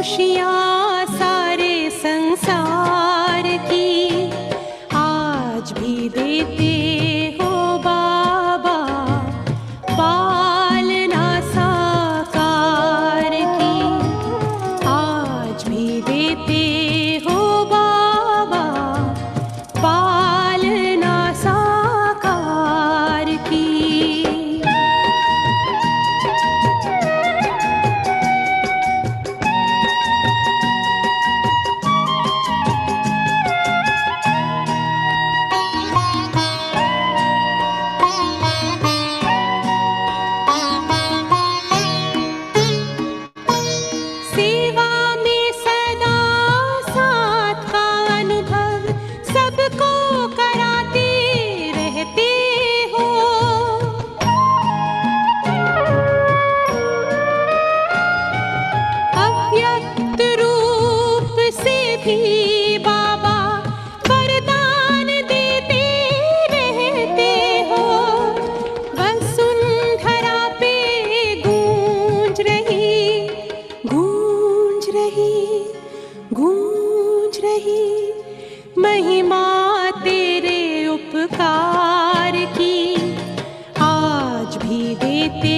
खुशियाँ सारे संसार की आज भी देते हो बाबा, पालना साकार की आज भी देते हो बाबा, पालना साकार की। सेवा में सदा साथ का अनुभव सबको कराते रहते हो। अव्यक्त रूप से भी बाबा वरदान देते रहते हो। वसुंधरा पे गूंज रही गूंज रही गूंज रही महिमा तेरे उपकार की आज भी देते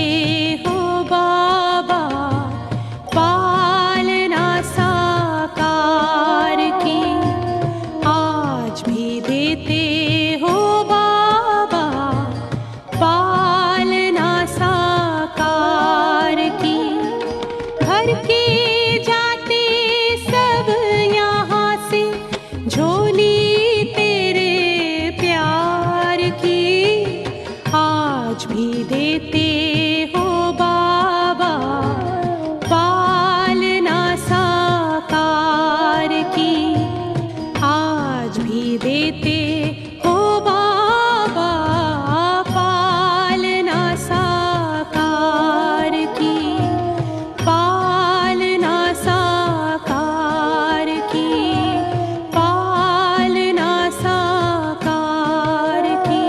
हो बाबा, पालना साकार की आज भी देते हो बाबा, पालना साकार की। भर के जाते सब यहाँ से झोली तेरे प्यार की आज भी देते हो बाबा, पालना साकार की आज भी देते हो बाबा, पालना साकार की पालना साकार की पालना साकार की।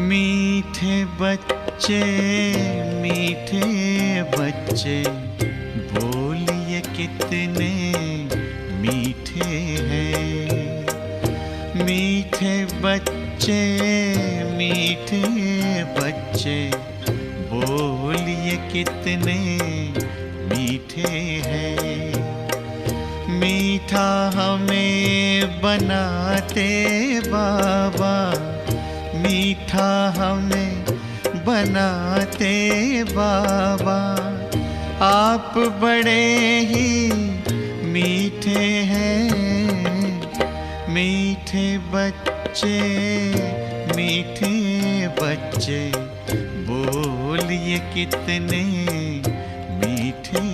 मीठे बच्चे मीठे बच्चे बोलिए कितने मीठे हैं। मीठे बच्चे मीठे बच्चे बोलिए कितने मीठे हैं। मीठा हमें बनाते बाबा, मीठा हमें बनाते बाबा, आप बड़े ही मीठे हैं। मीठे बच्चे मीठे बच्चे बोलिए कितने मीठे हैं।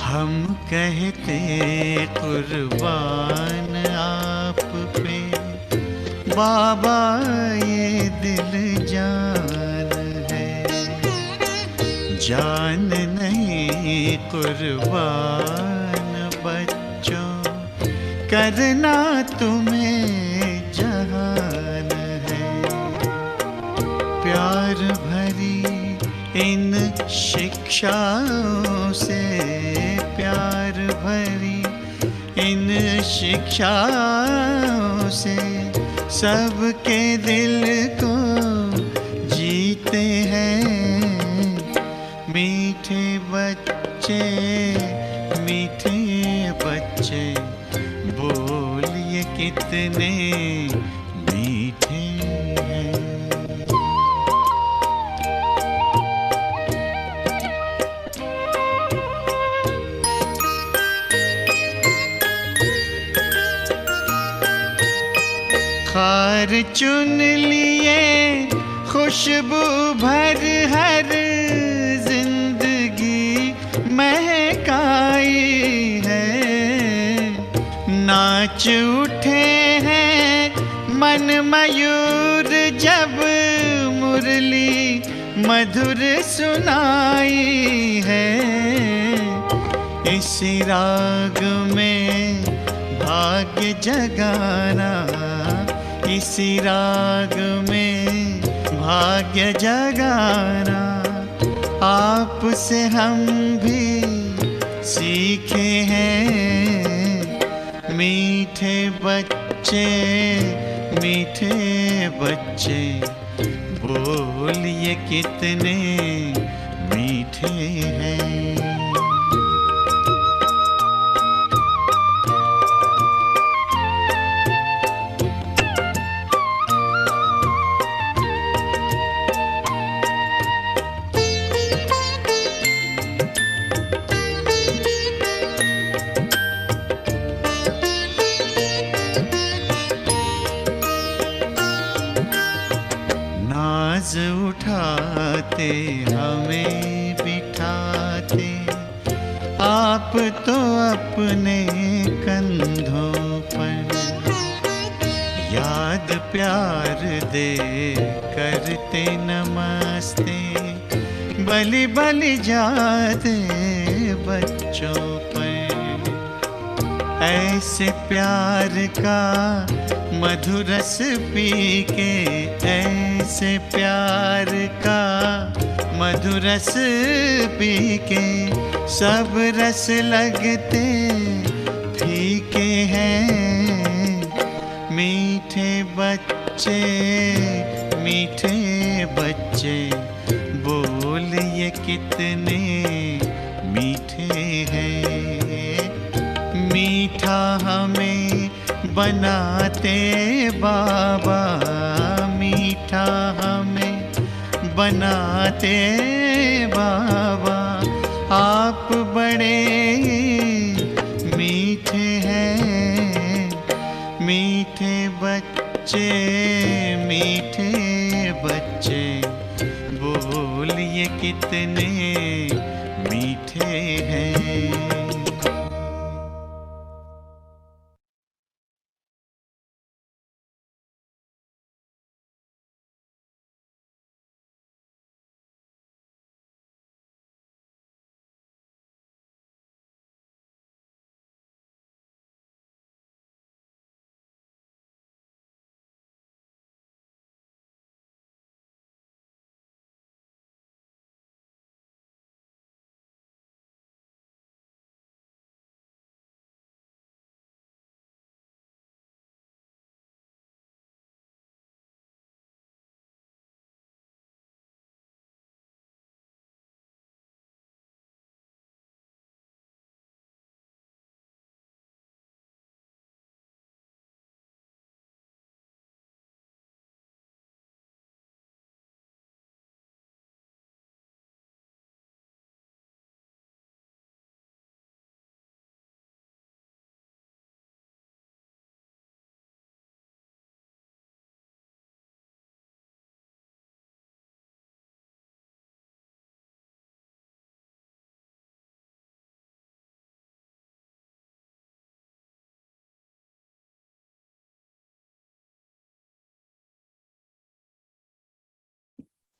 हम कहते कुर्बान आप पे बाबा, ये दिल जान है। जान नहीं कुर्बान बच्चों, करना तुम्हें जहान है। प्यार भरी इन शिक्षाओं से, प्यार भरी इन शिक्षाओं से सबके दिल को जीते हैं। मीठे बच्चे मीठे बच्चे बोलिए कितने मीठे हैं। हार चुन लिए खुशबू भर हर जिंदगी महकाई है। नाच उठे हैं मन मयूर जब मुरली मधुर सुनाई है। इसी राग में भाग्य जगाना, इसी राग में भाग्य जगाना, आपसे हम भी सीखे हैं। मीठे बच्चे, मीठे बच्चे, बोलिए कितने मीठे हैं। नाज उठाते हमें बिठाते आप तो अपने कंधों पर। याद प्यार दे करते नमस्ते, बलि बलि जाते बच्चों पर। ऐसे प्यार का मधुरस पी के, ऐसे प्यार का मधुरस पी के, सब रस लगते फीके हैं। मीठे बच्चे, मीठे बच्चे, बोलिए कितने मीठे हैं। मीठा हमें बनाते बाबा, मीठा हमें बनाते बाबा। आप बड़े मीठे हैं। मीठे बच्चे, मीठे बच्चे, बोलिए कितने मीठे हैं।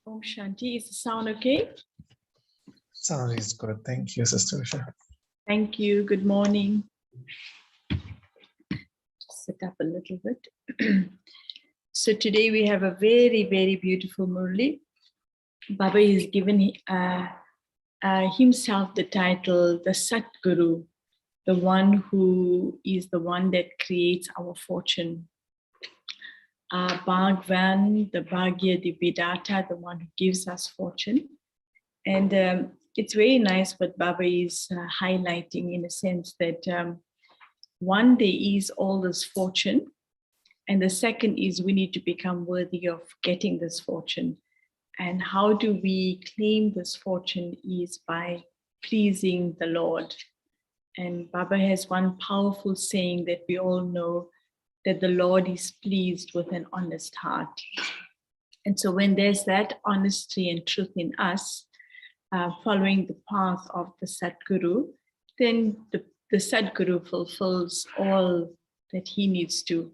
Om Shanti, is the sound okay? Sound is good. Thank you, Sister Usha. Thank you. Good morning. Just sit up a little bit. So today we have a very, very beautiful Murli. Baba has given himself the title, the Satguru, the one who is the one that creates our fortune. Bhagwan, the Bhagya, the Vedata, the one who gives us fortune. And it's very nice what Baba is highlighting, in a sense that one, there is all this fortune, and the second is we need to become worthy of getting this fortune. And how do we claim this fortune is by pleasing the Lord. And Baba has one powerful saying that we all know, that the Lord is pleased with an honest heart. And so when there's that honesty and truth in us, following the path of the Sadguru, then the Sadguru fulfills all that he needs to.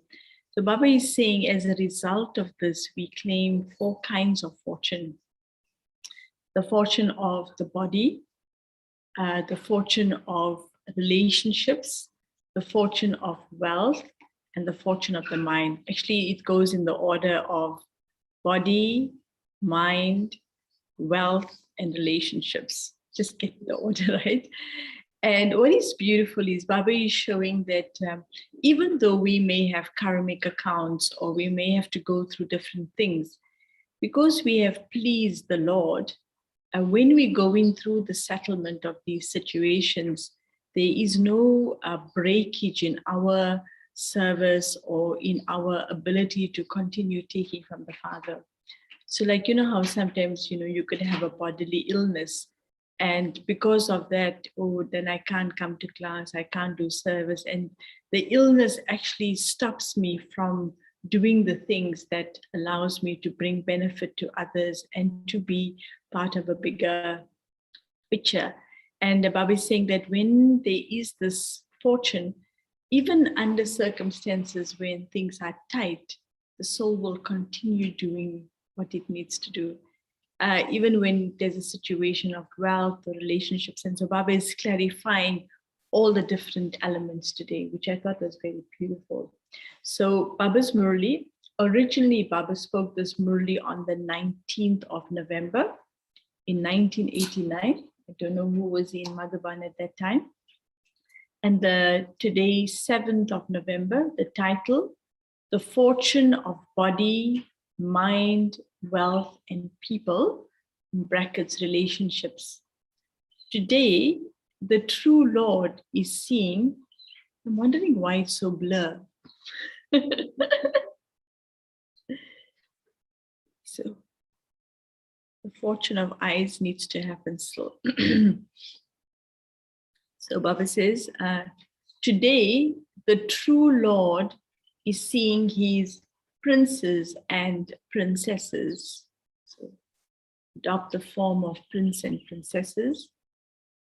So Baba is saying, as a result of this, we claim 4 kinds of fortune. The fortune of the body, the fortune of relationships, the fortune of wealth, and the fortune of the mind. Actually, it goes in the order of body, mind, wealth, and relationships. Just get the order right. And what is beautiful is Baba is showing that even though we may have karmic accounts or we may have to go through different things, because we have pleased the Lord, when we go in through the settlement of these situations, there is no breakage in our service or in our ability to continue taking from the Father. So like, you know how sometimes, you could have a bodily illness, and because of that, then I can't come to class, I can't do service. And the illness actually stops me from doing the things that allows me to bring benefit to others and to be part of a bigger picture. And Baba is saying that when there is this fortune, even under circumstances when things are tight, the soul will continue doing what it needs to do. Even when there's a situation of wealth or relationships. And so Baba is clarifying all the different elements today, which I thought was very beautiful. So Baba's Murli, originally Baba spoke this Murli on the 19th of November in 1989. I don't know who was in Madhuban at that time. And today, 7th of November, the title, The Fortune of Body, Mind, Wealth, and People, in brackets, relationships. Today, the true Lord is seen. I'm wondering why it's so blur. So the fortune of eyes needs to happen slow. So Baba says, today, the true Lord is seeing his princes and princesses. So adopt the form of prince and princesses.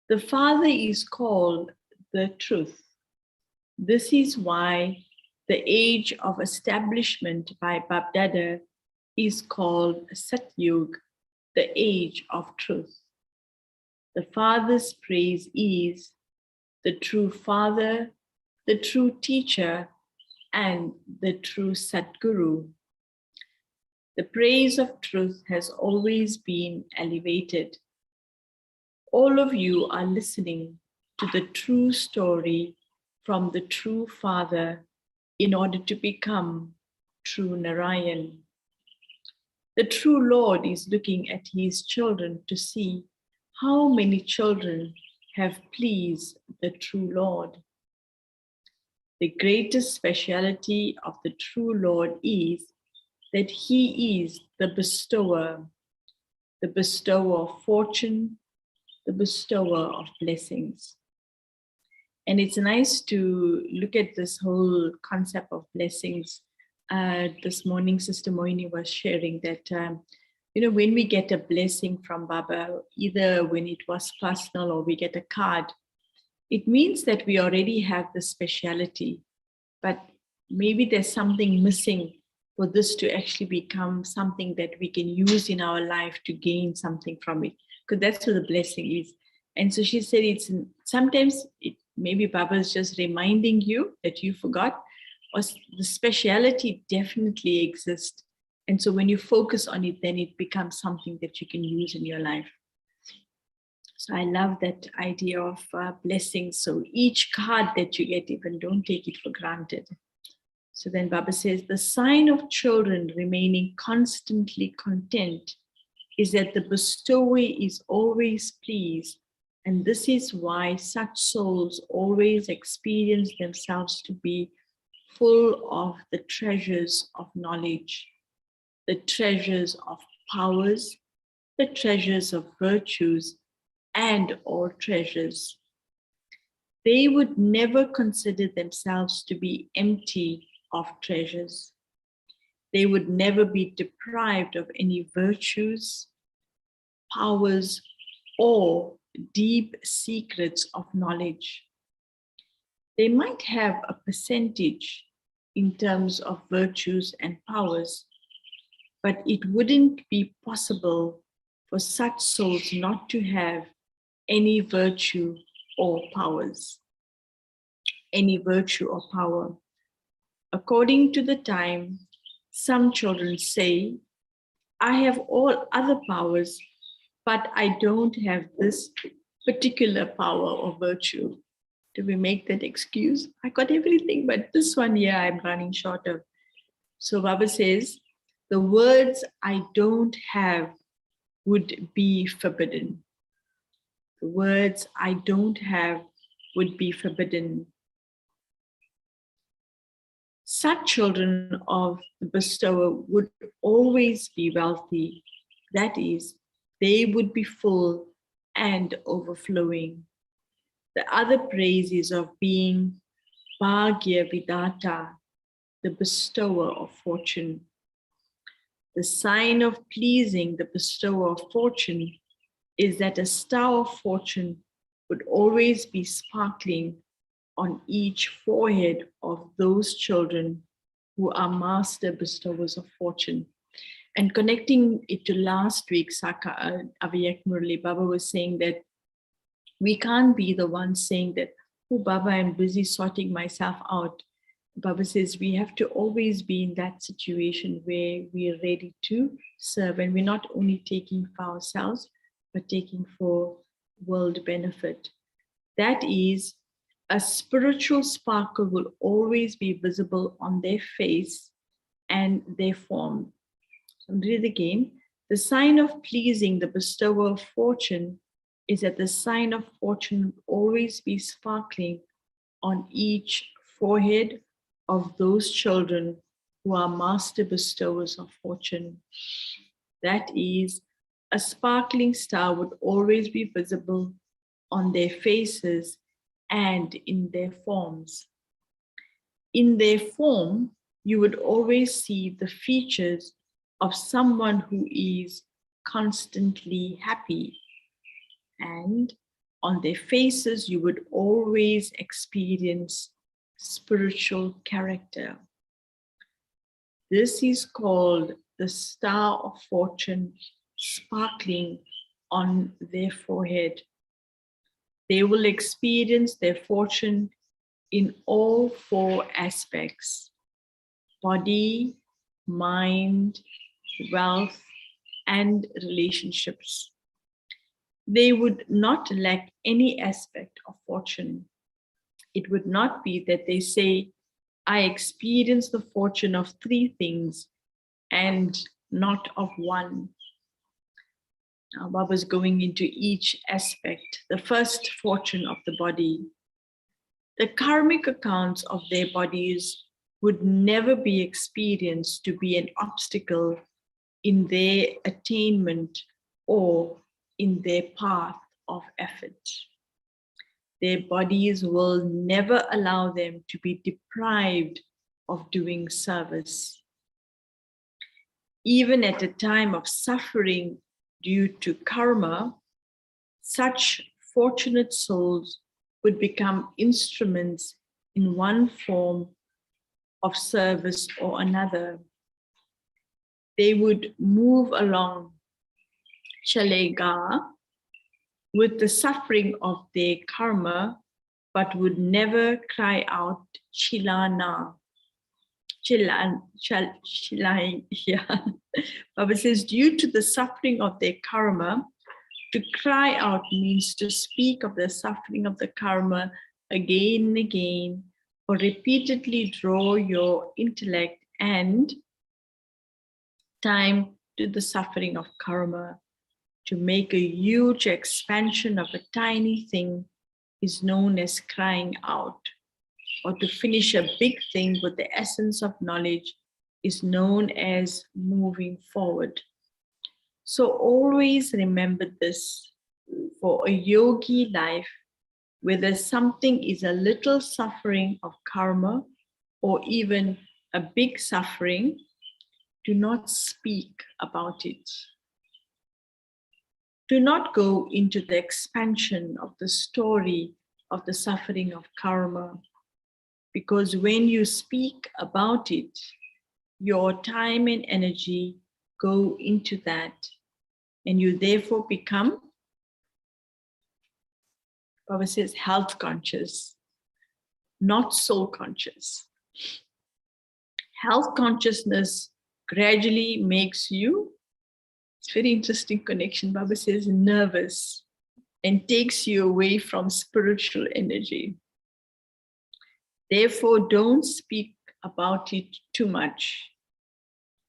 The Father is called the truth. This is why the age of establishment by Babdada is called Satyug, the age of truth. The Father's praise is the true Father, the true teacher, and the true Sadguru. The praise of truth has always been elevated. All of you are listening to the true story from the true Father in order to become true Narayan. The true Lord is looking at his children to see how many children have pleased the true Lord. The greatest speciality of the true Lord is that he is the bestower of fortune, the bestower of blessings. And it's nice to look at this whole concept of blessings. This morning, Sister Moini was sharing that, when we get a blessing from Baba, either when it was personal or we get a card, it means that we already have the speciality, but maybe there's something missing for this to actually become something that we can use in our life to gain something from it, because that's what the blessing is. And so she said sometimes maybe Baba is just reminding you that you forgot, or the speciality definitely exists. And so when you focus on it, then it becomes something that you can use in your life. So I love that idea of blessings. So each card that you get, even don't take it for granted. So then Baba says, the sign of children remaining constantly content is that the bestower is always pleased. And this is why such souls always experience themselves to be full of the treasures of knowledge, the treasures of powers, the treasures of virtues, and all treasures. They would never consider themselves to be empty of treasures. They would never be deprived of any virtues, powers, or deep secrets of knowledge. They might have a percentage in terms of virtues and powers, but it wouldn't be possible for such souls not to have any virtue or powers, any virtue or power. According to the time, some children say, I have all other powers, but I don't have this particular power or virtue. Do we make that excuse? I got everything, but this one here I'm running short of. So Baba says, the words I don't have would be forbidden. The words I don't have would be forbidden. Such children of the bestower would always be wealthy. That is, they would be full and overflowing. The other praise is of being Bhagya Vidata, the bestower of fortune. The sign of pleasing the bestower of fortune is that a star of fortune would always be sparkling on each forehead of those children who are master bestowers of fortune. And connecting it to last week's Avayak Murli, Baba was saying that we can't be the ones saying that, oh, Baba, I'm busy sorting myself out. Baba says we have to always be in that situation where we are ready to serve, and we're not only taking for ourselves, but taking for world benefit. That is, a spiritual sparkle will always be visible on their face and their form. So read it again. The sign of pleasing the bestower of fortune is that the sign of fortune will always be sparkling on each forehead of those children who are master bestowers of fortune. That is, a sparkling star would always be visible on their faces and in their forms. In their form, you would always see the features of someone who is constantly happy. And on their faces, you would always experience spiritual character. This is called the star of fortune sparkling on their forehead. They will experience their fortune in all four aspects: body, mind, wealth, and relationships. They would not lack any aspect of fortune. It would not be that they say, I experience the fortune of three things and not of one. Now, Baba's going into each aspect. The first, fortune of the body. The karmic accounts of their bodies would never be experienced to be an obstacle in their attainment or in their path of effort. Their bodies will never allow them to be deprived of doing service. Even at a time of suffering due to karma, such fortunate souls would become instruments in one form of service or another. They would move along chalega with the suffering of their karma, but would never cry out chilana. Yeah. Baba says, due to the suffering of their karma, to cry out means to speak of the suffering of the karma again and again, or repeatedly draw your intellect and time to the suffering of karma. To make a huge expansion of a tiny thing is known as crying out, or to finish a big thing with the essence of knowledge is known as moving forward. So always remember this: for a yogi life, whether something is a little suffering of karma or even a big suffering, do not speak about it. Do not go into the expansion of the story of the suffering of karma, because when you speak about it, your time and energy go into that, and you therefore become, Baba says, health conscious, not soul conscious. Health consciousness gradually makes you, it's very interesting connection, Baba says, nervous, and takes you away from spiritual energy. Therefore, don't speak about it too much.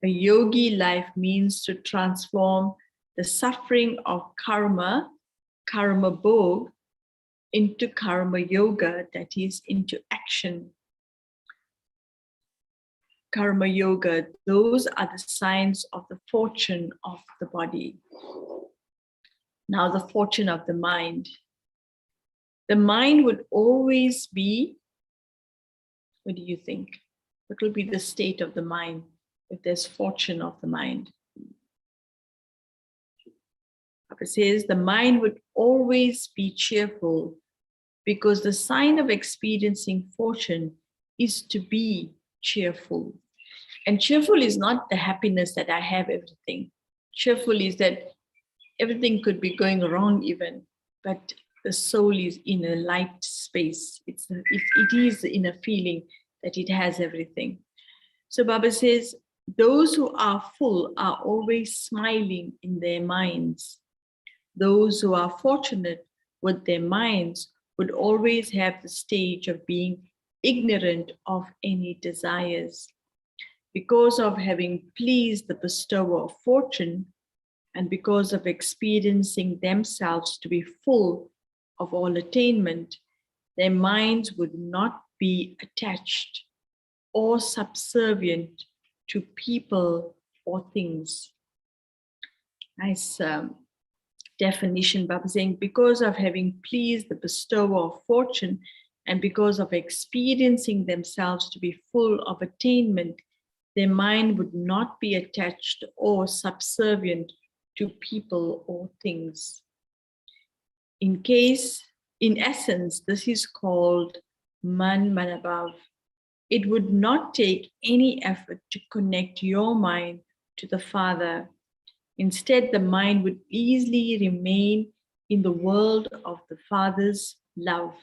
A yogi life means to transform the suffering of karma, karma bhog, into karma yoga, that is, into action. Karma yoga, those are the signs of the fortune of the body. Now, the fortune of the mind. The mind would always be, what do you think? What will be the state of the mind if there's fortune of the mind? Papa says the mind would always be cheerful, because the sign of experiencing fortune is to be cheerful. And cheerful is not the happiness that I have everything. Cheerful is that everything could be going wrong even, but the soul is in a light space. It is in a feeling that it has everything. So Baba says, those who are full are always smiling in their minds. Those who are fortunate with their minds would always have the stage of being ignorant of any desires. Because of having pleased the bestower of fortune, and because of experiencing themselves to be full of all attainment, their minds would not be attached or subservient to people or things. Nice definition, Baba saying, because of having pleased the bestower of fortune, and because of experiencing themselves to be full of attainment, their mind would not be attached or subservient to people or things. In essence, this is called Man Manabhav. It would not take any effort to connect your mind to the Father. Instead, the mind would easily remain in the world of the Father's love.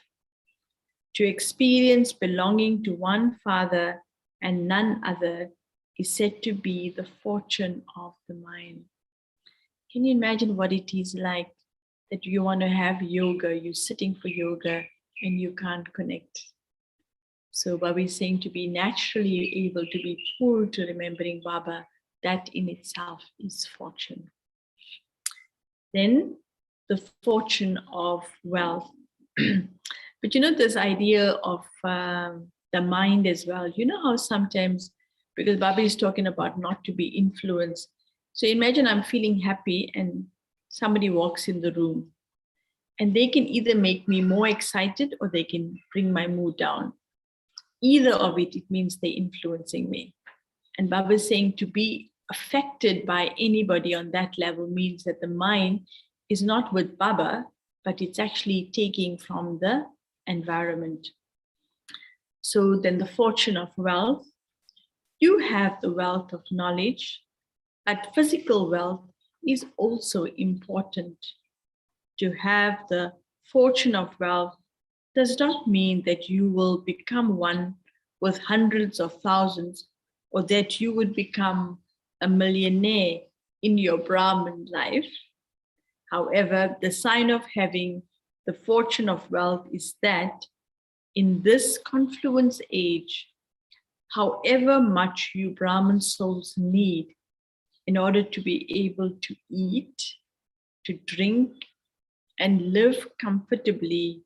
To experience belonging to one Father and none other is said to be the fortune of the mind. Can you imagine what it is like that you want to have yoga, you're sitting for yoga and you can't connect? So Baba is saying to be naturally able to be pulled to remembering Baba, that in itself is fortune. Then the fortune of wealth. But you know, this idea of the mind as well, you know how sometimes, because Baba is talking about not to be influenced. So imagine I'm feeling happy and somebody walks in the room and they can either make me more excited or they can bring my mood down. Either of it means they're influencing me. And Baba is saying to be affected by anybody on that level means that the mind is not with Baba, but it's actually taking from the environment. So then the fortune of wealth, you have the wealth of knowledge, but physical wealth is also important. To have the fortune of wealth does not mean that you will become one with hundreds of thousands, or that you would become a millionaire in your Brahmin life. However, the sign of having the fortune of wealth is that in this confluence age, however much you Brahmin souls need in order to be able to eat, to drink, and live comfortably,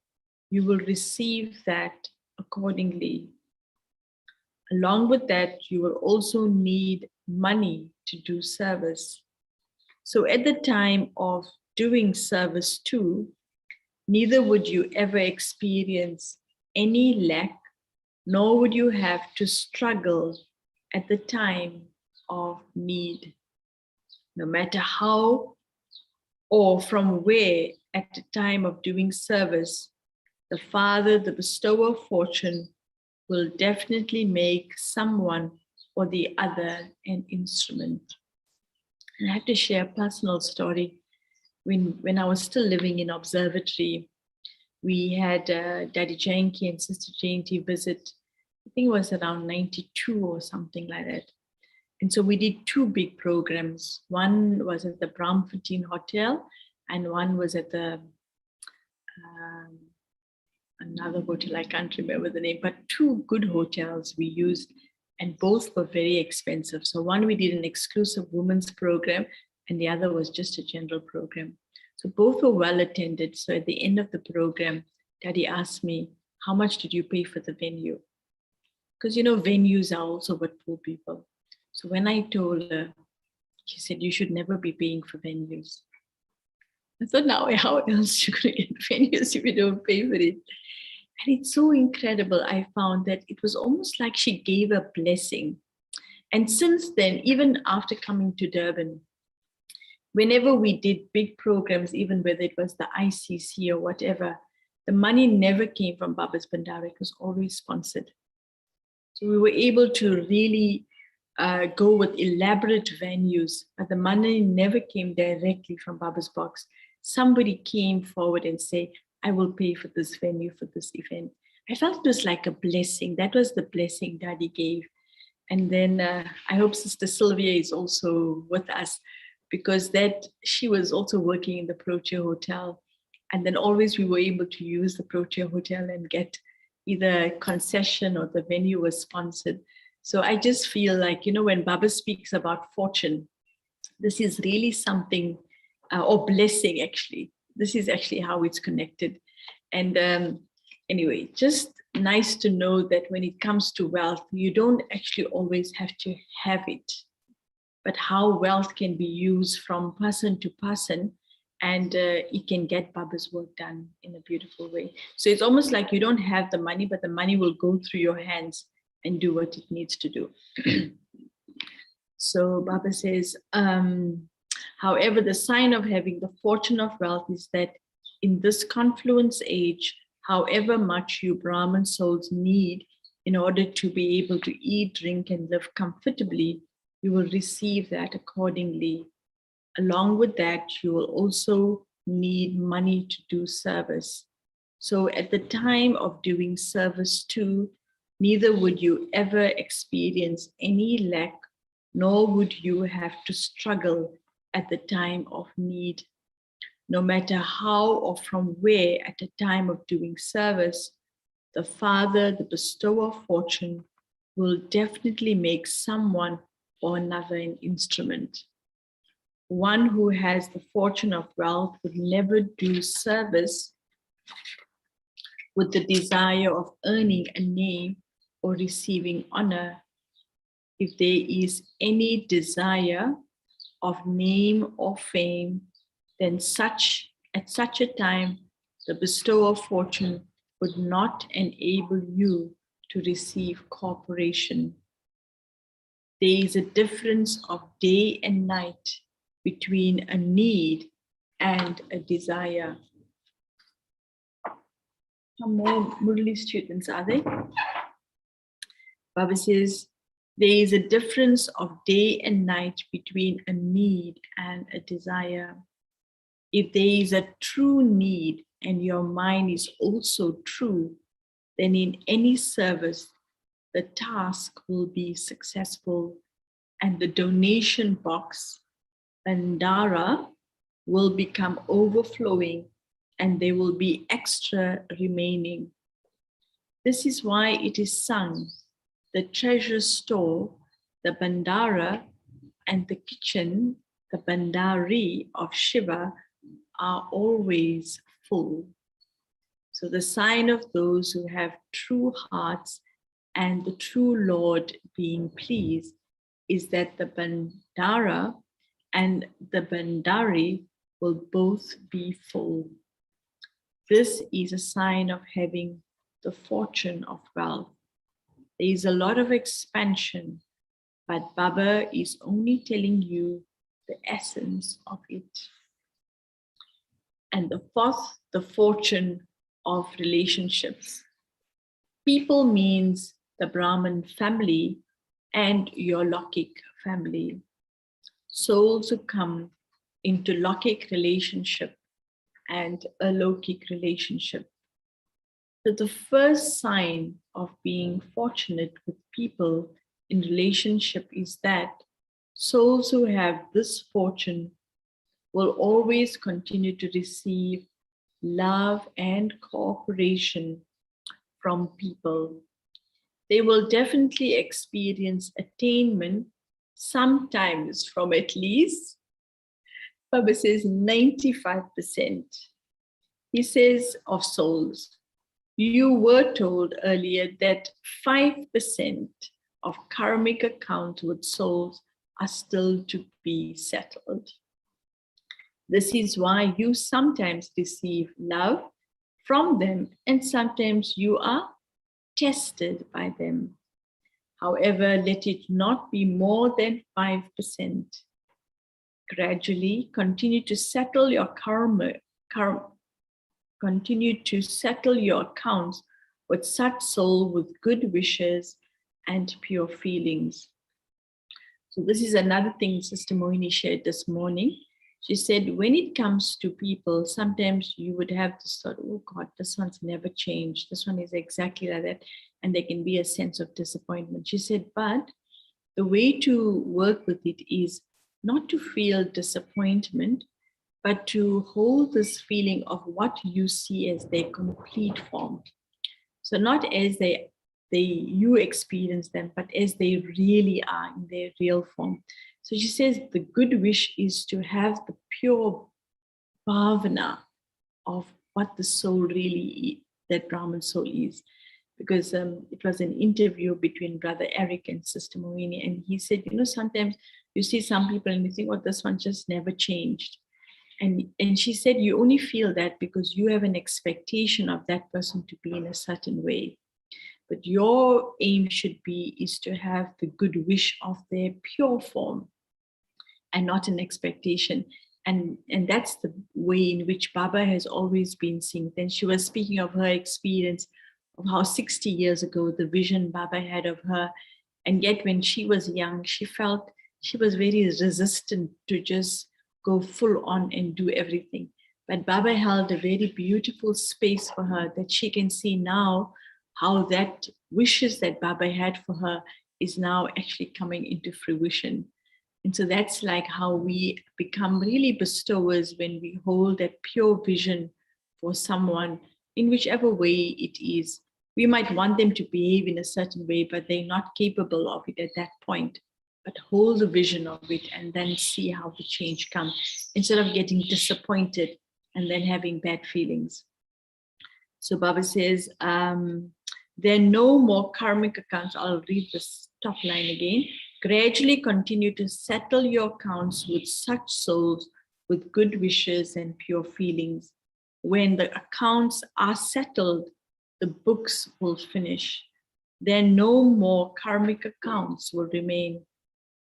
you will receive that accordingly. Along with that, you will also need money to do service. So at the time of doing service too, neither would you ever experience any lack, nor would you have to struggle at the time of need, no matter how or from where at the time of doing service, the Father, the bestower of fortune, will definitely make someone or the other an instrument. And I have to share a personal story. When I was still living in observatory, we had Daddy Janki and Sister Jayanti visit. I think it was around 92 or something like that. And so we did two big programs. One was at the Bramfontein Hotel, and one was at the another hotel. I can't remember the name, but two good hotels we used, and both were very expensive. So one we did an exclusive women's program, and the other was just a general program. So both were well attended. So at the end of the program, Daddy asked me, how much did you pay for the venue? Because, you know, venues are also what poor people. So when I told her, she said, you should never be paying for venues. I thought, now how else you going to get venues if you don't pay for it? And it's so incredible. I found that it was almost like she gave a blessing. And since then, even after coming to Durban, whenever we did big programs, even whether it was the ICC or whatever, the money never came from Baba's Bandara. It was always sponsored. So we were able to really go with elaborate venues, but the money never came directly from Baba's box. Somebody came forward and said, I will pay for this venue, for this event. I felt it was like a blessing. That was the blessing Daddy gave. And then I hope Sister Sylvia is also with us, because that she was also working in the Protea Hotel. And then always we were able to use the Protea Hotel and get either a concession or the venue was sponsored. So I just feel like, you know, when Baba speaks about fortune, this is really something, or blessing actually. This is actually how it's connected. And anyway, just nice to know that when it comes to wealth, you don't actually always have to have it, but how wealth can be used from person to person, and it can get Baba's work done in a beautiful way. So it's almost like you don't have the money, but the money will go through your hands and do what it needs to do. So Baba says, however, the sign of having the fortune of wealth is that in this confluence age, however much you Brahmin souls need in order to be able to eat, drink, and live comfortably, you will receive that accordingly. Along with that, you will also need money to do service. So at the time of doing service too, neither would you ever experience any lack, nor would you have to struggle at the time of need. No matter how or from where at the time of doing service, the Father, the bestower of fortune, will definitely make someone or another an instrument. One who has the fortune of wealth would never do service with the desire of earning a name or receiving honor. If there is any desire of name or fame, then at such a time, the bestower of fortune would not enable you to receive corporation. There is a difference of day and night between a need and a desire. How more Murli students are there? Baba says, there is a difference of day and night between a need and a desire. If there is a true need and your mind is also true, then in any service, the task will be successful and the donation box, Bandara, will become overflowing and there will be extra remaining. This is why it is sung, the treasure store, the Bandara, and the kitchen, the Bandari of Shiva, are always full. So the sign of those who have true hearts and the true Lord being pleased is that the Bandara and the Bandari will both be full. This is a sign of having the fortune of wealth. There is a lot of expansion but Baba is only telling you the essence of it. And the fourth, the fortune of relationships. People means the Brahman family and your Lokik family. Souls who come into Lokik relationship and a Lokik relationship. So the first sign of being fortunate with people in relationship is that souls who have this fortune will always continue to receive love and cooperation from people. They will definitely experience attainment, sometimes from at least, Baba says 95%. He says of souls, you were told earlier that 5% of karmic accounts with souls are still to be settled. This is why you sometimes receive love from them and sometimes you are tested by them. However, let it not be more than 5%. Gradually continue to settle your continue to settle your accounts with such soul with good wishes and pure feelings. So this is another thing Sister Mohini shared this morning. She said, when it comes to people, sometimes you would have this thought, oh God, this one's never changed. This one is exactly like that. And there can be a sense of disappointment. She said, but the way to work with it is not to feel disappointment, but to hold this feeling of what you see as their complete form. So not as you experience them, but as they really are in their real form. So she says the good wish is to have the pure bhavana of what the soul really is, that Brahman soul is. Because it was an interview between Brother Eric and Sister Mohini, and he said, sometimes you see some people and you think, oh, this one just never changed. And she said, you only feel that because you have an expectation of that person to be in a certain way. But your aim should be is to have the good wish of their pure form and not an expectation. And that's the way in which Baba has always been seeing. Then she was speaking of her experience of how 60 years ago, the vision Baba had of her. And yet when she was young, she felt she was very resistant to just go full on and do everything. But Baba held a very beautiful space for her that she can see now how that wishes that Baba had for her is now actually coming into fruition. And so that's like how we become really bestowers when we hold that pure vision for someone in whichever way it is. We might want them to behave in a certain way, but they're not capable of it at that point. But hold the vision of it and then see how the change comes instead of getting disappointed and then having bad feelings. So Baba says, there are no more karmic accounts. I'll read this top line again. Gradually continue to settle your accounts with such souls with good wishes and pure feelings. When the accounts are settled, the books will finish. Then no more karmic accounts will remain.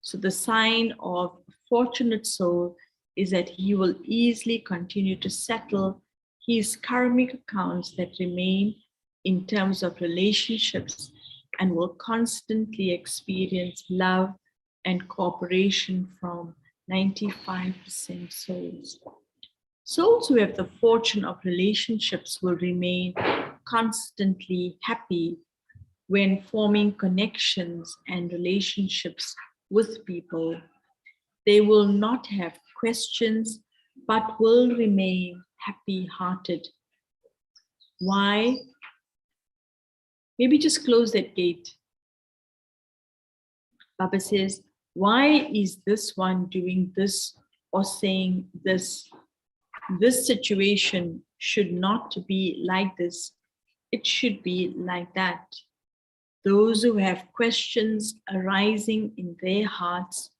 So the sign of a fortunate soul is that he will easily continue to settle his karmic accounts that remain in terms of relationships and will constantly experience love and cooperation from 95% souls. Souls who have the fortune of relationships will remain constantly happy when forming connections and relationships with people. They will not have questions, but will remain happy-hearted. Why? Maybe just close that gate. Baba says, why is this one doing this or saying this? This situation should not be like this. It should be like that. Those who have questions arising in their hearts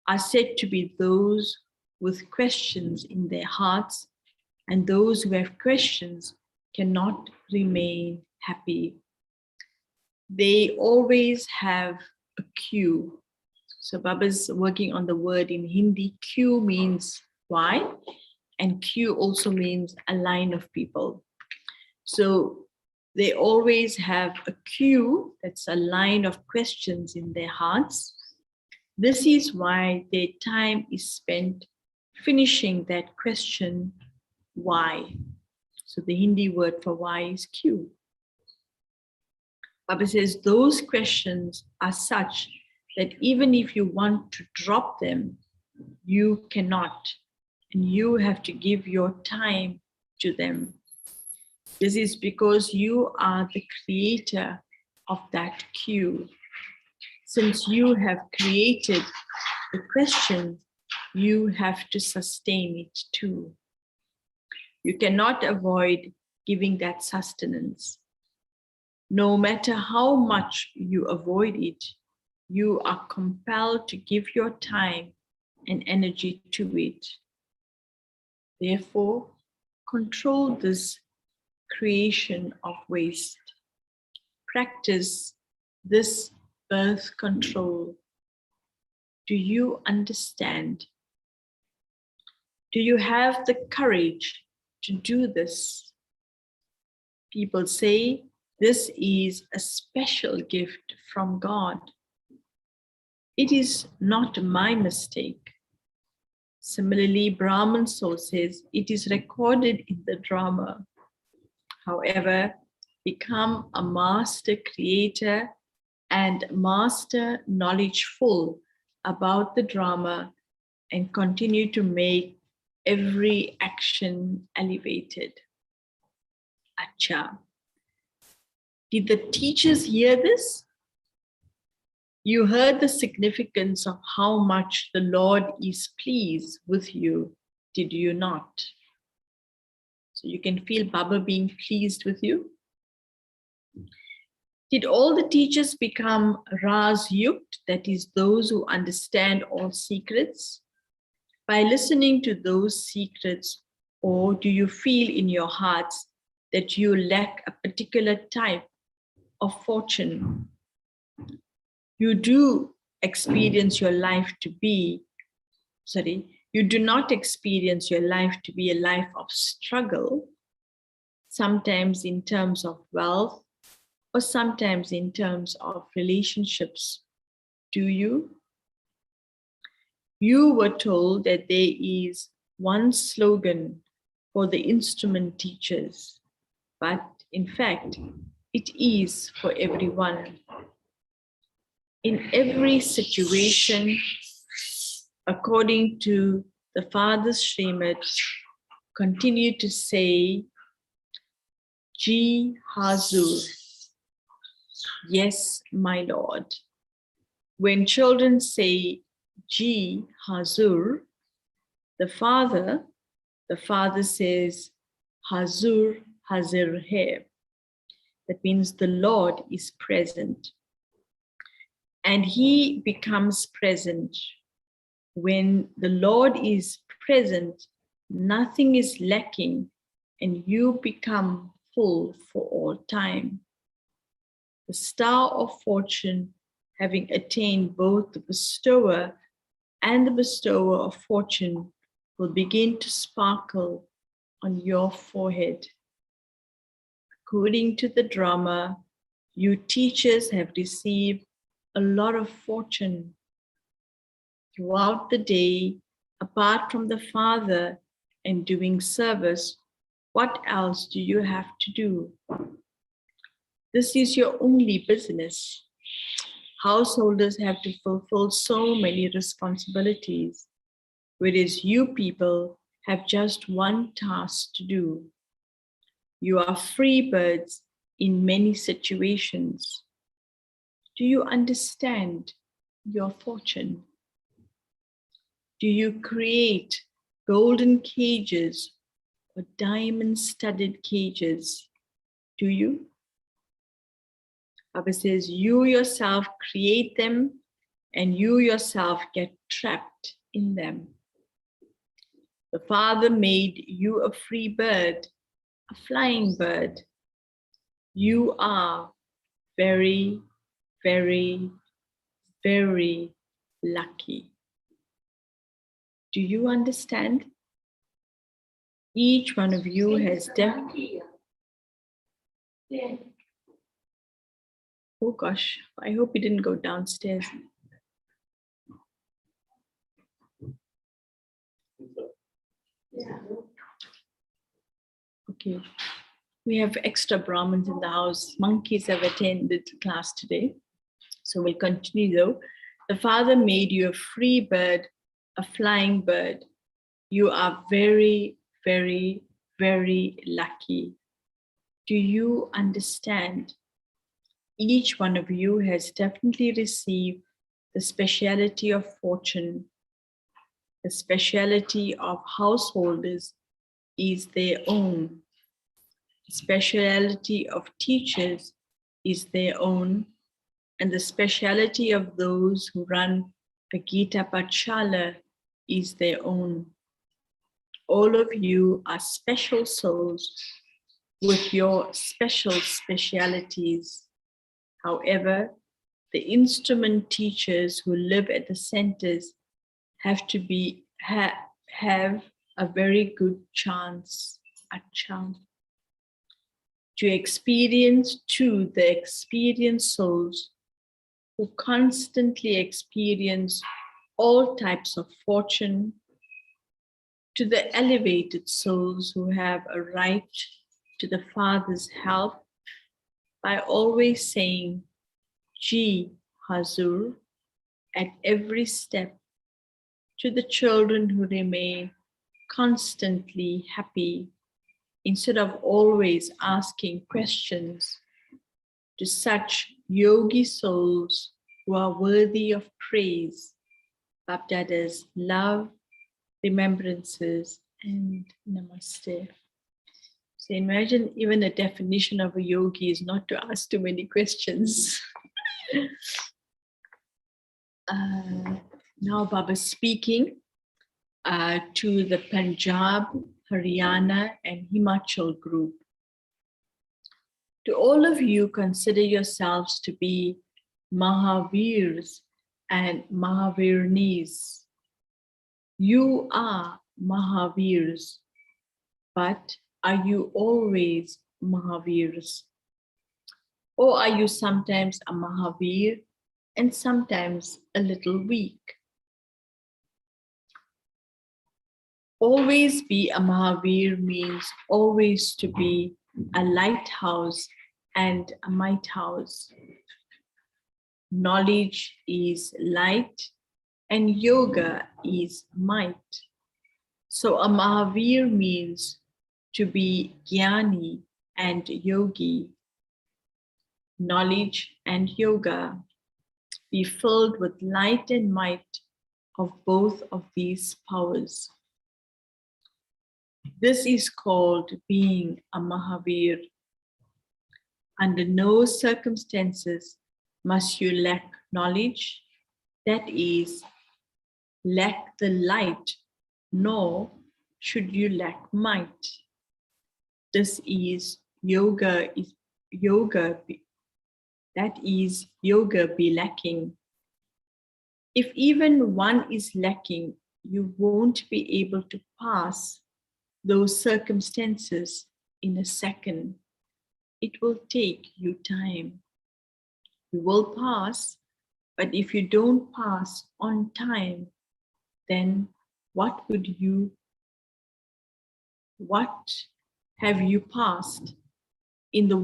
are said to be those with questions in their hearts, and those who have questions cannot remain happy. They always have a queue So Baba's working on the word in Hindi. Q means why, and Q also means a line of people. So they always have a queue, that's a line of questions in their hearts. This is why their time is spent finishing that question, why. So the Hindi word for why is Q. Baba says those questions are such that even if you want to drop them, you cannot, and you have to give your time to them. This is because you are the creator of that queue. Since you have created the question, you have to sustain it too. You cannot avoid giving that sustenance. No matter how much you avoid it, you are compelled to give your time and energy to it. Therefore, control this creation of waste. Practice this birth control. Do you understand? Do you have the courage to do this? People say this is a special gift from God. It is not my mistake. Similarly, Brahman soul says it is recorded in the drama. However, become a master creator and master knowledgeful about the drama and continue to make every action elevated. Acha. Did the teachers hear this? You heard the significance of how much the Lord is pleased with you, did you not? So you can feel Baba being pleased with you. Did all the teachers become Ras Yukt, that is, those who understand all secrets? By listening to those secrets, or do you feel in your hearts that you lack a particular type of fortune? You do experience your life to be, you do not experience your life to be a life of struggle, sometimes in terms of wealth, or sometimes in terms of relationships, do you? You were told that there is one slogan for the instrument teachers, but in fact, it is for everyone. In every situation, according to the Father's Srimad, continue to say, Ji Hazur. Yes, my Lord. When children say Ji Hazur, the father says Hazur Hazir Hai. That means the Lord is present. And he becomes present. When the Lord is present, nothing is lacking, and you become full for all time. The star of fortune, having attained both the bestower and the bestower of fortune, will begin to sparkle on your forehead. According to the drama, you teachers have received a lot of fortune. Throughout the day, apart from the Father and doing service, what else do you have to do? This is your only business. Householders have to fulfill so many responsibilities, whereas you people have just one task to do. You are free birds in many situations. Do you understand your fortune? Do you create golden cages or diamond-studded cages? Do you? Baba says, you yourself create them and you yourself get trapped in them. The Father made you a free bird, a flying bird. You are very, very, very lucky. Do you understand? Each one of you has definitely. Oh gosh, I hope he didn't go downstairs. Okay, we have extra Brahmins in the house. Monkeys have attended class today. So we'll continue though. The Father made you a free bird, a flying bird. You are very, very, very lucky. Do you understand? Each one of you has definitely received the speciality of fortune. The speciality of householders is their own. The speciality of teachers is their own. And the speciality of those who run a Gita Patshala is their own. All of you are special souls with your special specialities. However, the instrument teachers who live at the centers have a very good chance to experience too the experienced souls who constantly experience all types of fortune, to the elevated souls who have a right to the Father's help by always saying, Ji Hazur, at every step, to the children who remain constantly happy instead of always asking questions, to such yogi souls who are worthy of praise, Bapdada's love, remembrances, and namaste. So imagine even a definition of a yogi is not to ask too many questions. Now Baba's speaking to the Punjab, Haryana, and Himachal group. To all of you, consider yourselves to be Mahavirs and Mahavirnis. You are Mahavirs, but are you always Mahavirs? Or are you sometimes a Mahavir and sometimes a little weak? Always be a Mahavir means always to be a lighthouse and a might house. Knowledge is light and yoga is might. So a Mahavir means to be Jnani and Yogi. Knowledge and yoga, be filled with light and might of both of these powers. This is called being a Mahavir. Under no circumstances must you lack knowledge, that is, lack the light, nor should you lack might. This is yoga be lacking. If even one is lacking, you won't be able to pass those circumstances in a second. It will take you time. You will pass, but if you don't pass on time, then what have you passed? In the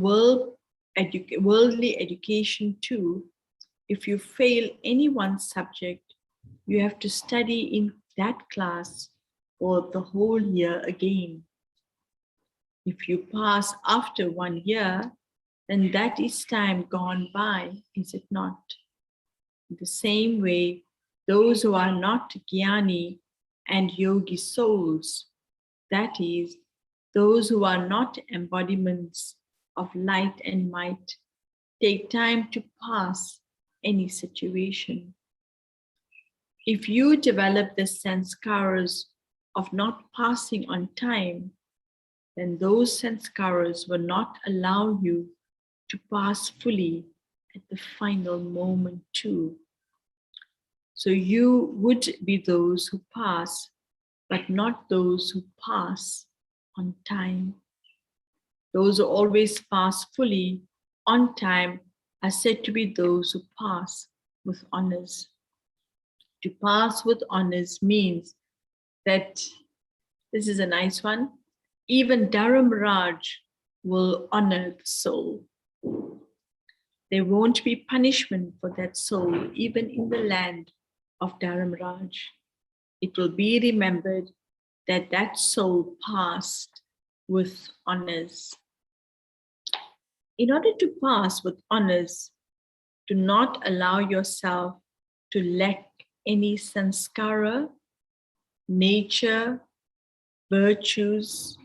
worldly education too, if you fail any one subject, you have to study in that class for the whole year again. If you pass after 1 year, then that is time gone by, is it not? In the same way, those who are not Jnani and Yogi souls, that is, those who are not embodiments of light and might, take time to pass any situation. If you develop the sanskaras of not passing on time, then those sanskaras will not allow you to pass fully at the final moment too. So you would be those who pass, but not those who pass on time. Those who always pass fully on time are said to be those who pass with honors. To pass with honors means that, this is a nice one, even Dharam Raj will honor the soul. There won't be punishment for that soul, even in the land of Dharam Raj. It will be remembered that that soul passed with honors. In order to pass with honors, do not allow yourself to lack any sanskara, nature, virtues,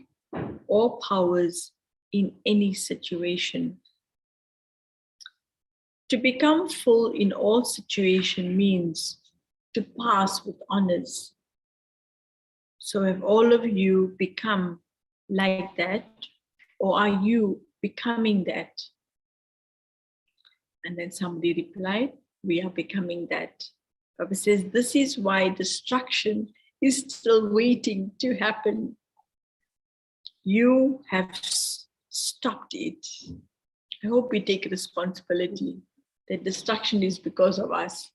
or powers in any situation. To become full in all situations means to pass with honors. So have all of you become like that, or are you becoming that? And then somebody replied, we are becoming that. Baba says, this is why destruction is still waiting to happen. You have stopped it. I hope we take responsibility that destruction is because of us.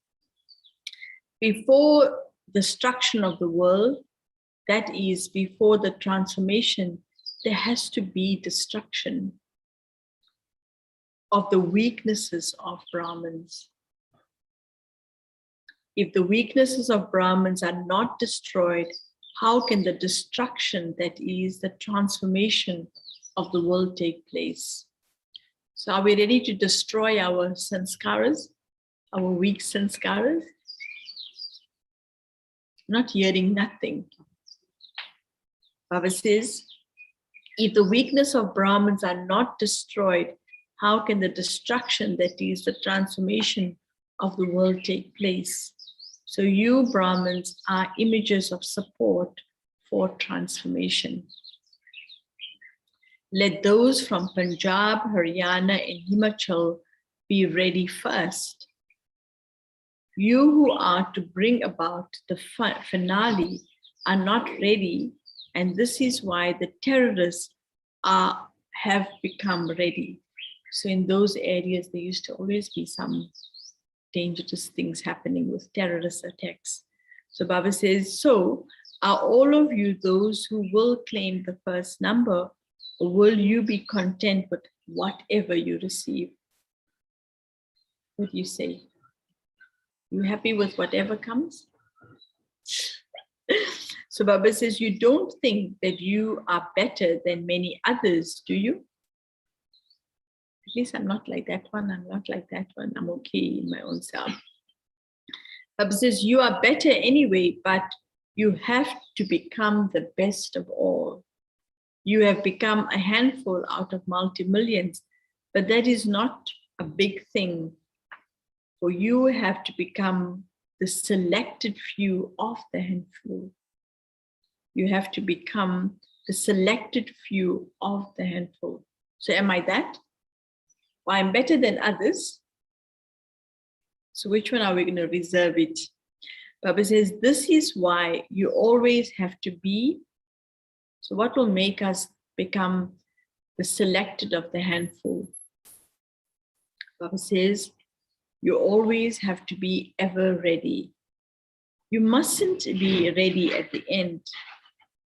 Before destruction of the world, that is, before the transformation, there has to be destruction of the weaknesses of Brahmins. If the weaknesses of Brahmins are not destroyed, how can the destruction, that is, the transformation of the world, take place? So are we ready to destroy our sanskaras, our weak sanskaras? Not hearing nothing. Baba says, if the weakness of Brahmins are not destroyed, how can the destruction, that is, the transformation of the world, take place? So you Brahmins are images of support for transformation. Let those from Punjab, Haryana, and Himachal be ready first. You who are to bring about the finale are not ready, and this is why the terrorists have become ready. So in those areas, there used to always be some dangerous things happening with terrorist attacks. So Baba says, so are all of you those who will claim the first number, or will you be content with whatever you receive? What do you say? You happy with whatever comes? So Baba says, you don't think that you are better than many others, do you? At least I'm not like that one, I'm not like that one, I'm okay in my own self. Baba says, you are better anyway, but you have to become the best of all. You have become a handful out of multi-millions, but that is not a big thing. For you have to become the selected few of the handful. You have to become the selected few of the handful. So am I that? Well, I'm better than others. So which one are we going to reserve it? Baba says, this is why you always have to be. So what will make us become the selected of the handful? Baba says, you always have to be ever ready. You mustn't be ready at the end.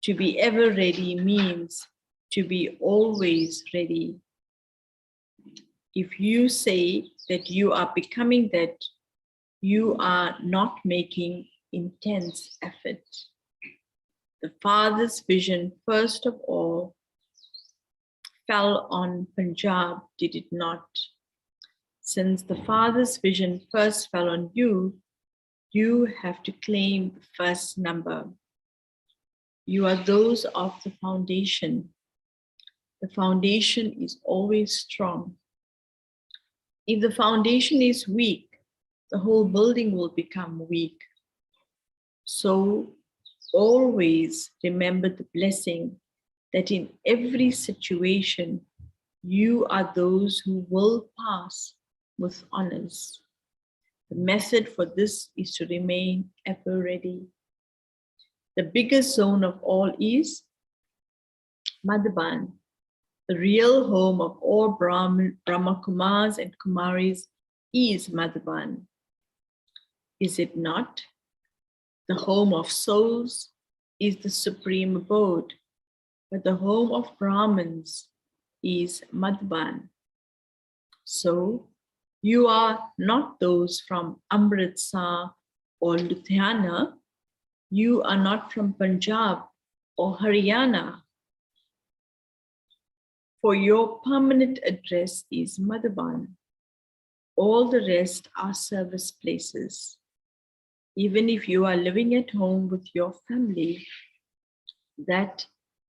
To be ever ready means to be always ready. If you say that you are becoming that, you are not making intense effort. The Father's vision, first of all, fell on Punjab, did it not? Since the Father's vision first fell on you, you have to claim the first number. You are those of the foundation. The foundation is always strong. If the foundation is weak, the whole building will become weak. So always remember the blessing that in every situation, you are those who will pass with honors. The method for this is to remain ever ready. The biggest zone of all is Madhaban, the real home of all Brahma Kumars and Kumaris is Madhaban. Is it not? The home of souls is the supreme abode, but the home of Brahmins is Madhaban. So, you are not those from Amritsar or Ludhiana. You are not from Punjab or Haryana. For your permanent address is Madhaban. All the rest are service places. Even if you are living at home with your family, that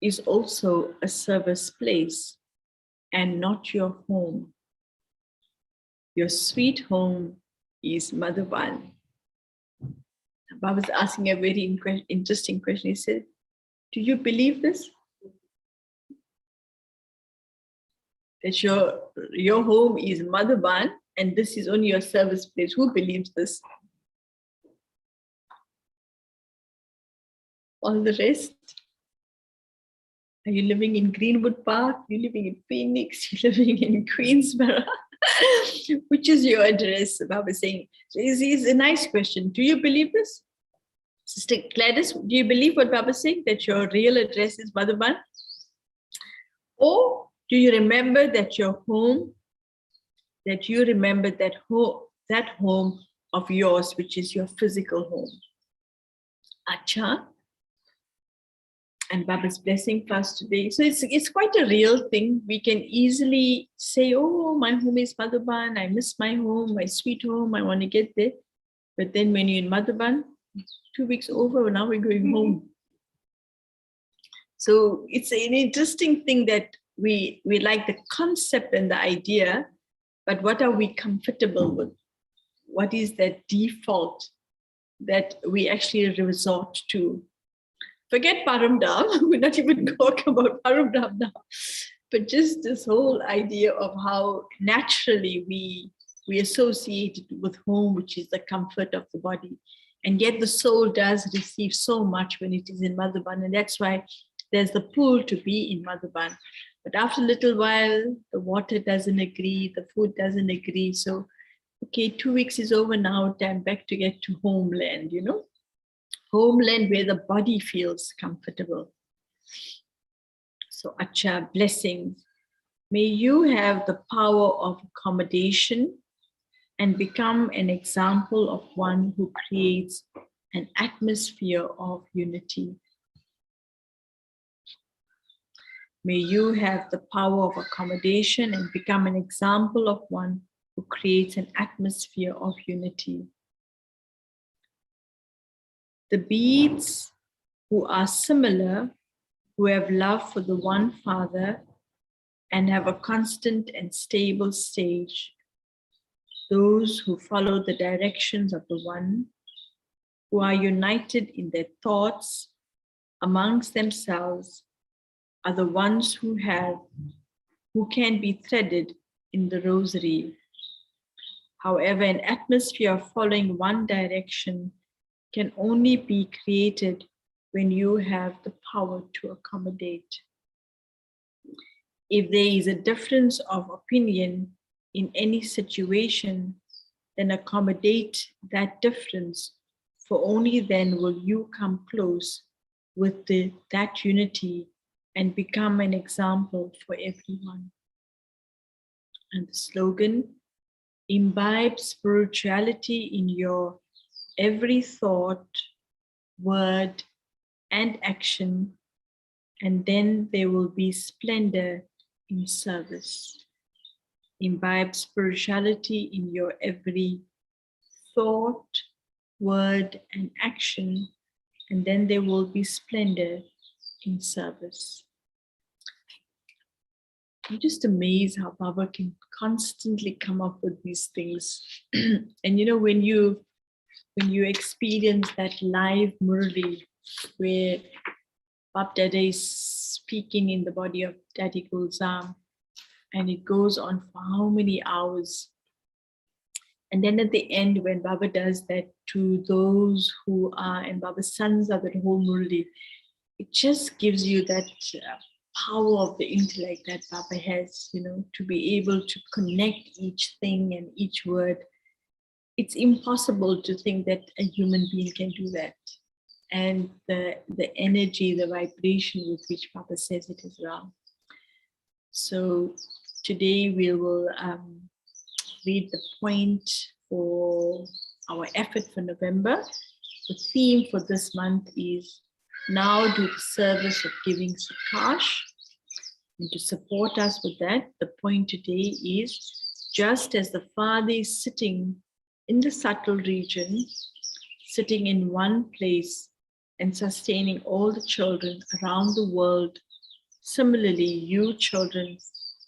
is also a service place and not your home. Your sweet home is Madhaban. Baba was asking a very interesting question. He said, do you believe this? That your home is Madhaban and this is only your service place. Who believes this? All the rest? Are you living in Greenwood Park? You're living in Phoenix? You're living in Queensborough? Which is your address? Baba is saying. So it's a nice question. Do you believe this? Sister Gladys, do you believe what Baba is saying? That your real address is Madhaban? Or do you remember that your home, that you remember that home of yours, which is your physical home? Acha. And Baba's blessing for us today. So it's quite a real thing. We can easily say, oh, my home is Madhaban. I miss my home, my sweet home. I want to get there. But then when you're in Madhaban, 2 weeks over, now we're going home. So it's an interesting thing that we like the concept and the idea, but what are we comfortable with? What is that default that we actually resort to? Forget Paramdam, we're not even talking about Paramdam now, but just this whole idea of how naturally we associate it with home, which is the comfort of the body. And yet the soul does receive so much when it is in Madhaban, and that's why there's the pull to be in Madhaban. But after a little while, the water doesn't agree, the food doesn't agree. So, okay, 2 weeks is over now, time back to get to homeland, homeland where the body feels comfortable. So, Acha, blessings. May you have the power of accommodation and become an example of one who creates an atmosphere of unity. May you have the power of accommodation and become an example of one who creates an atmosphere of unity. The beings who are similar, who have love for the one Father and have a constant and stable stage, those who follow the directions of the One, who are united in their thoughts amongst themselves, are the ones who can be threaded in the rosary. However, an atmosphere following one direction can only be created when you have the power to accommodate. If there is a difference of opinion in any situation, then accommodate that difference, for only then will you come close with that unity and become an example for everyone. And the slogan, imbibe spirituality in your every thought, word, and action, and then there will be splendor in service. Imbibe spirituality in your every thought, word, and action, and then there will be splendor in service. I'm just amazed how Baba can constantly come up with these things. And when you experience that live Murli where Bab Dada is speaking in the body of Daddy Gulzam, and it goes on for how many hours, And then at the end, when Baba does that to those who are, and Baba's sons are the whole Murli, it just gives you that power of the intellect that Baba has, to be able to connect each thing and each word. It's impossible to think that a human being can do that. And the energy, the vibration with which Baba says it as well. So today we will read the point for our effort for November. The theme for this month is now do the service of giving Sakash. And to support us with that, the point today is just as the Father is sitting in the subtle region, sitting in one place and sustaining all the children around the world, similarly, you children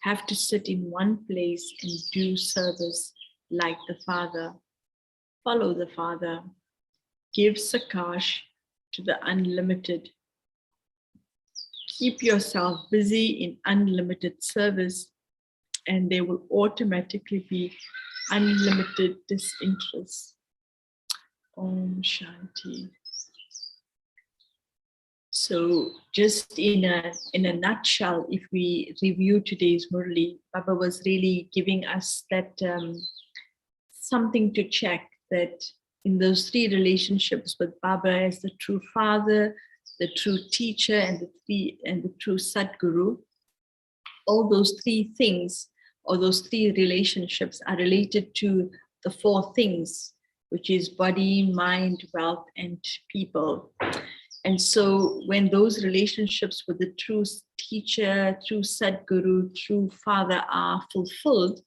have to sit in one place and do service like the Father. Follow the Father. Give Sakash to the unlimited. Keep yourself busy in unlimited service, and there will automatically be unlimited disinterest. Om Shanti. So just in a nutshell, if we review today's Murli, Baba was really giving us that something to check, that in those three relationships with Baba as the true father, the true teacher, and the true Sadguru, all those three things or those three relationships are related to the four things, which is body, mind, wealth, and people. And so when those relationships with the true teacher, true Sadguru, true father are fulfilled,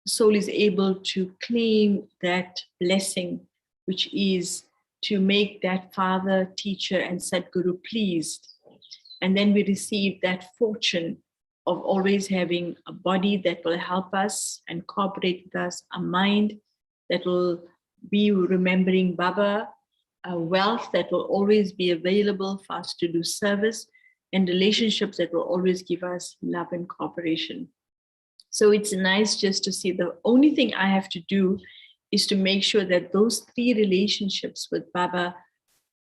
the soul is able to claim that blessing, which is to make that father, teacher, and Sadguru pleased. And then we receive that fortune of always having a body that will help us and cooperate with us, a mind that will be remembering Baba, a wealth that will always be available for us to do service, and relationships that will always give us love and cooperation. So it's nice just to see the only thing I have to do is to make sure that those three relationships with Baba,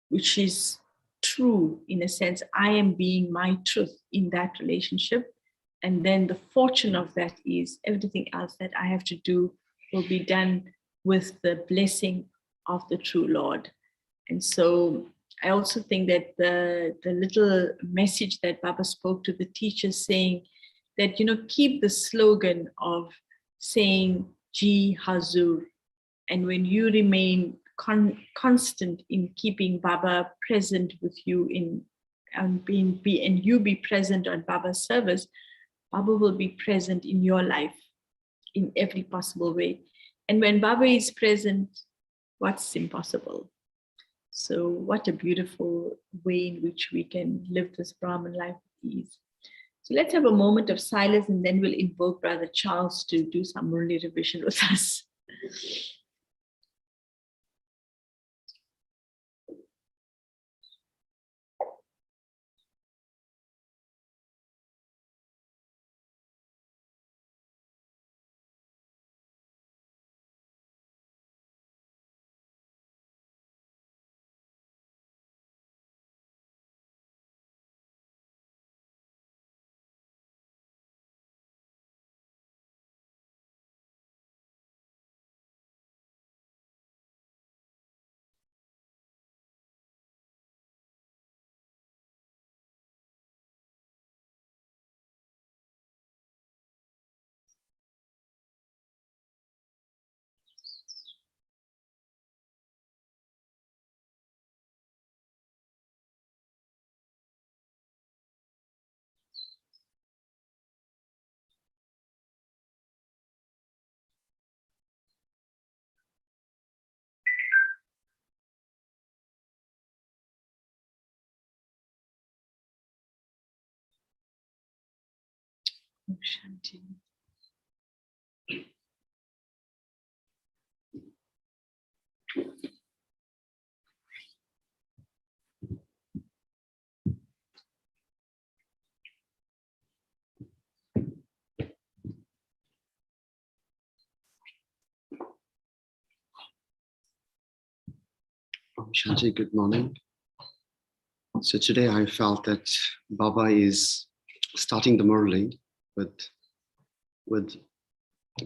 which is true in a sense, I am being my truth in that relationship. And then the fortune of that is everything else that I have to do will be done with the blessing of the true Lord. And so I also think that the little message that Baba spoke to the teachers saying that, keep the slogan of saying Ji Hazur. And when you remain constant in keeping Baba present with you and you be present on Baba's service, Baba will be present in your life in every possible way. And when Baba is present, what's impossible? So what a beautiful way in which we can live this Brahman life with ease. So let's have a moment of silence, and then we'll invoke Brother Charles to do some Murli revision with us. Shanti. Shanti, good morning. So today I felt that Baba is starting the Murli with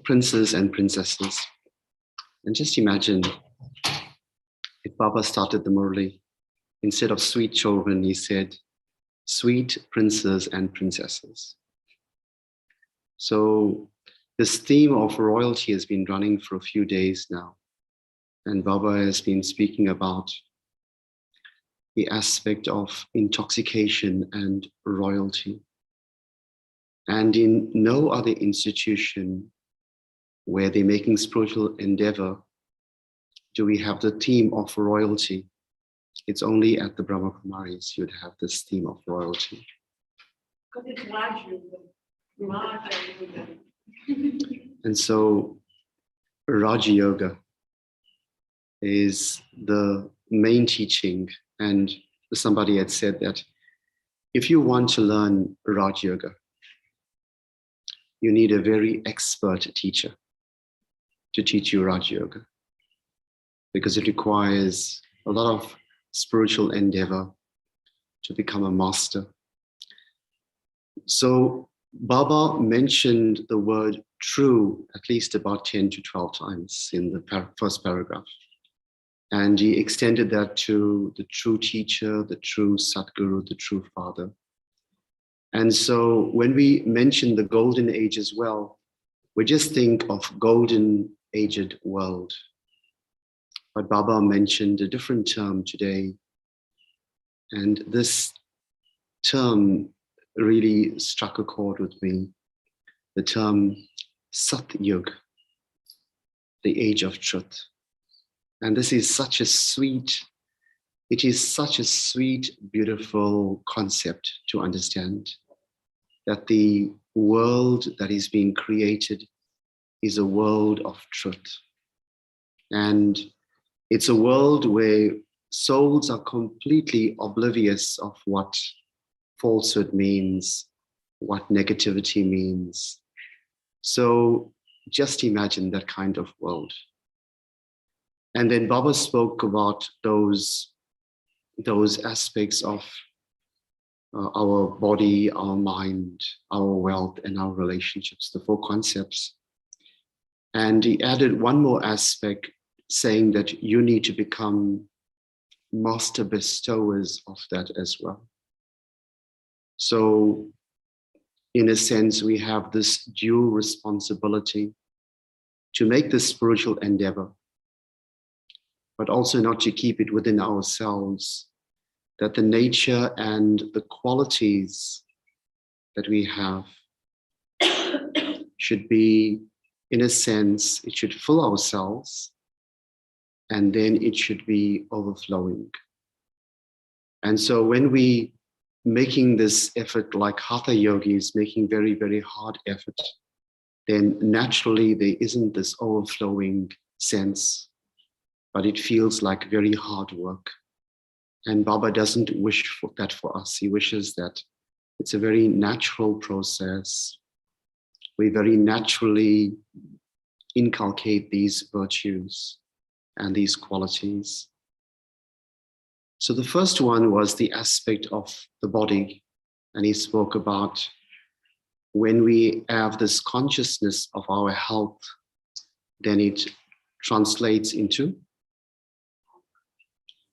princes and princesses. And just imagine if Baba started the Murli, instead of sweet children, he said, sweet princes and princesses. So this theme of royalty has been running for a few days now. And Baba has been speaking about the aspect of intoxication and royalty. And in no other institution where they're making spiritual endeavor do we have the theme of royalty. It's only at the Brahma Kumaris you'd have this theme of royalty. And so Raja Yoga is the main teaching. And somebody had said that if you want to learn Raj Yoga, you need a very expert teacher to teach you Raj Yoga, because it requires a lot of spiritual endeavor to become a master. So Baba mentioned the word true at least about 10 to 12 times in the first paragraph. And he extended that to the true teacher, the true Satguru, the true father. And so when we mention the golden age as well, we just think of golden aged world. But Baba mentioned a different term today. And this term really struck a chord with me. The term Satyug, the age of truth. And this is such a sweet, it is such a sweet, beautiful concept to understand, that the world that is being created is a world of truth. And it's a world where souls are completely oblivious of what falsehood means, what negativity means. So just imagine that kind of world. And then Baba spoke about those aspects of our body, our mind, our wealth, and our relationships, the four concepts. And he added one more aspect, saying that you need to become master bestowers of that as well. So in a sense, we have this dual responsibility to make this spiritual endeavor, but also not to keep it within ourselves, that the nature and the qualities that we have should be, in a sense, it should fill ourselves, and then it should be overflowing. And so when we making this effort, like Hatha yogis making very, very hard effort, then naturally there isn't this overflowing sense, but it feels like very hard work. And Baba doesn't wish for that for us. He wishes that it's a very natural process. We very naturally inculcate these virtues and these qualities. So the first one was the aspect of the body. And he spoke about when we have this consciousness of our health, then it translates into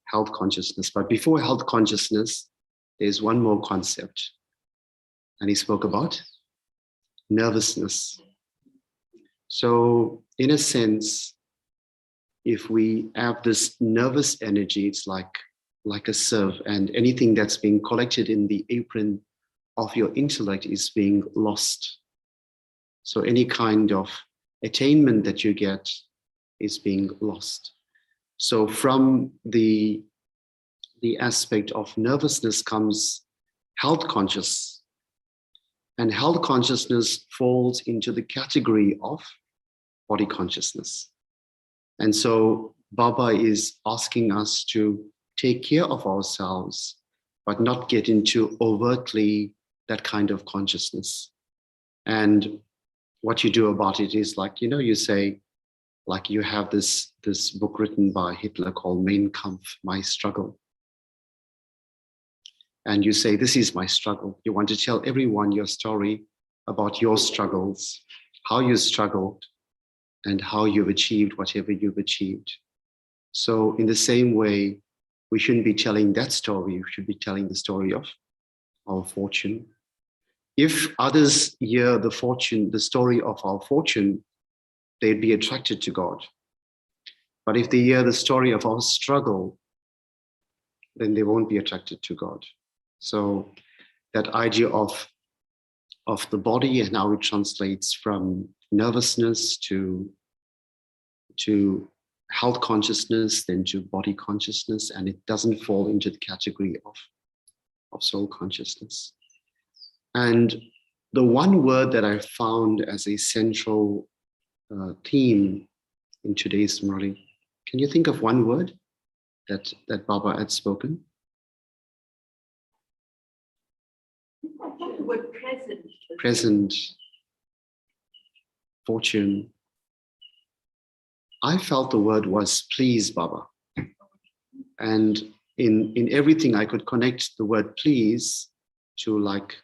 health consciousness. But before health consciousness, there's one more concept. And he spoke about nervousness. So in a sense, if we have this nervous energy, it's like a sieve, and anything that's being collected in the apron of your intellect is being lost. So any kind of attainment that you get is being lost. So from the aspect of nervousness comes health conscious, and health consciousness falls into the category of body consciousness. And so Baba is asking us to take care of ourselves, but not get into overtly that kind of consciousness. And what you do about it is like, you say, Like you have this book written by Hitler called Mein Kampf, My Struggle. And you say, this is my struggle. You want to tell everyone your story about your struggles, how you struggled, and how you've achieved whatever you've achieved. So in the same way, we shouldn't be telling that story. We should be telling the story of our fortune. If others hear the story of our fortune, they'd be attracted to God. But if they hear the story of our struggle, then they won't be attracted to God. So that idea of the body and how it translates from nervousness to health consciousness, then to body consciousness, and it doesn't fall into the category of soul consciousness. And the one word that I found as a central theme in today's Murli, can you think of one word that Baba had spoken? The word present. Present, fortune. I felt the word was please, Baba. And in everything I could connect the word please to like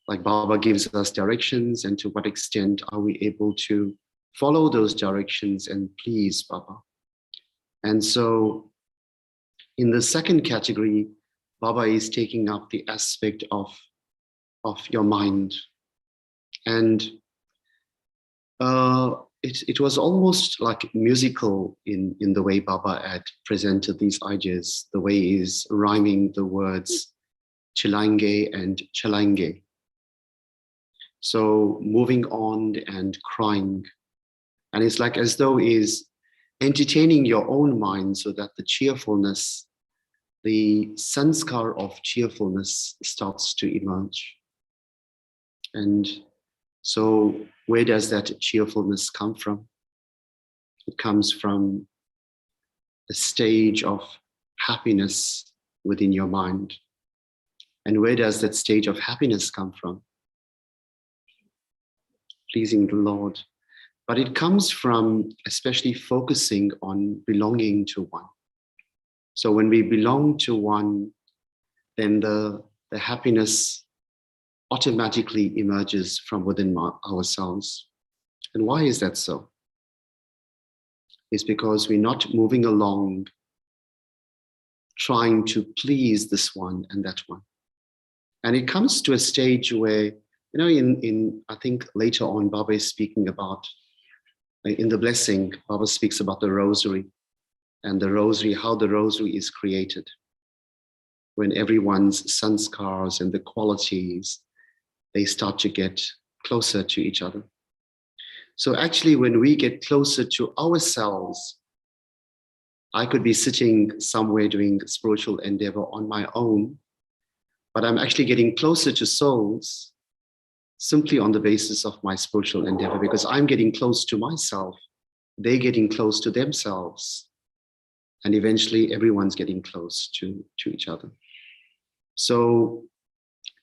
Baba gives us directions, and to what extent are we able to follow those directions and please Baba. And so in the second category, Baba is taking up the aspect of your mind. And it was almost like musical in the way Baba had presented these ideas, the way he's rhyming the words chilange and chalange. So moving on and crying. And it's like as though he's entertaining your own mind so that the cheerfulness, the sanskar of cheerfulness starts to emerge. And so where does that cheerfulness come from? It comes from a stage of happiness within your mind. And where does that stage of happiness come from? Pleasing the Lord. But it comes from especially focusing on belonging to one. So when we belong to one, then the happiness automatically emerges from within ourselves. And why is that so? It's because we're not moving along trying to please this one and that one. And it comes to a stage where, you know, in I think later on, Baba is speaking about, in the blessing, Baba speaks about the rosary, and the rosary, how the rosary is created. When everyone's sanskars and the qualities, they start to get closer to each other. So actually, when we get closer to ourselves, I could be sitting somewhere doing spiritual endeavor on my own, but I'm actually getting closer to souls simply on the basis of my spiritual endeavor, because I'm getting close to myself, they're getting close to themselves, and eventually everyone's getting close to each other. So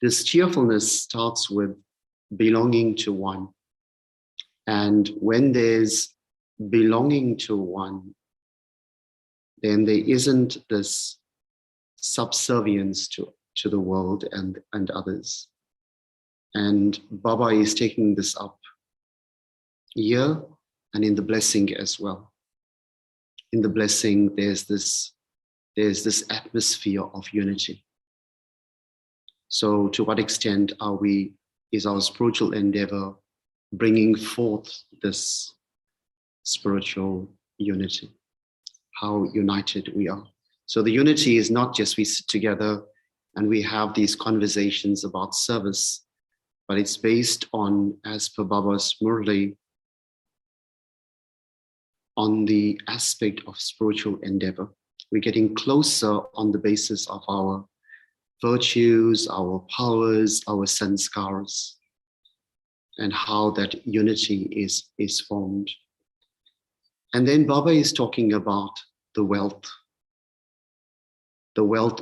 this cheerfulness starts with belonging to one. And when there's belonging to one, then there isn't this subservience to the world and others. And Baba is taking this up here and in the blessing as well. In the blessing, there's this atmosphere of unity. So to what extent is our spiritual endeavor bringing forth this spiritual unity? How united we are. So the unity is not just we sit together and we have these conversations about service, but it's based on, as per Baba's Murli, on the aspect of spiritual endeavor. We're getting closer on the basis of our virtues, our powers, our sanskars, and how that unity is formed. And then Baba is talking about the wealth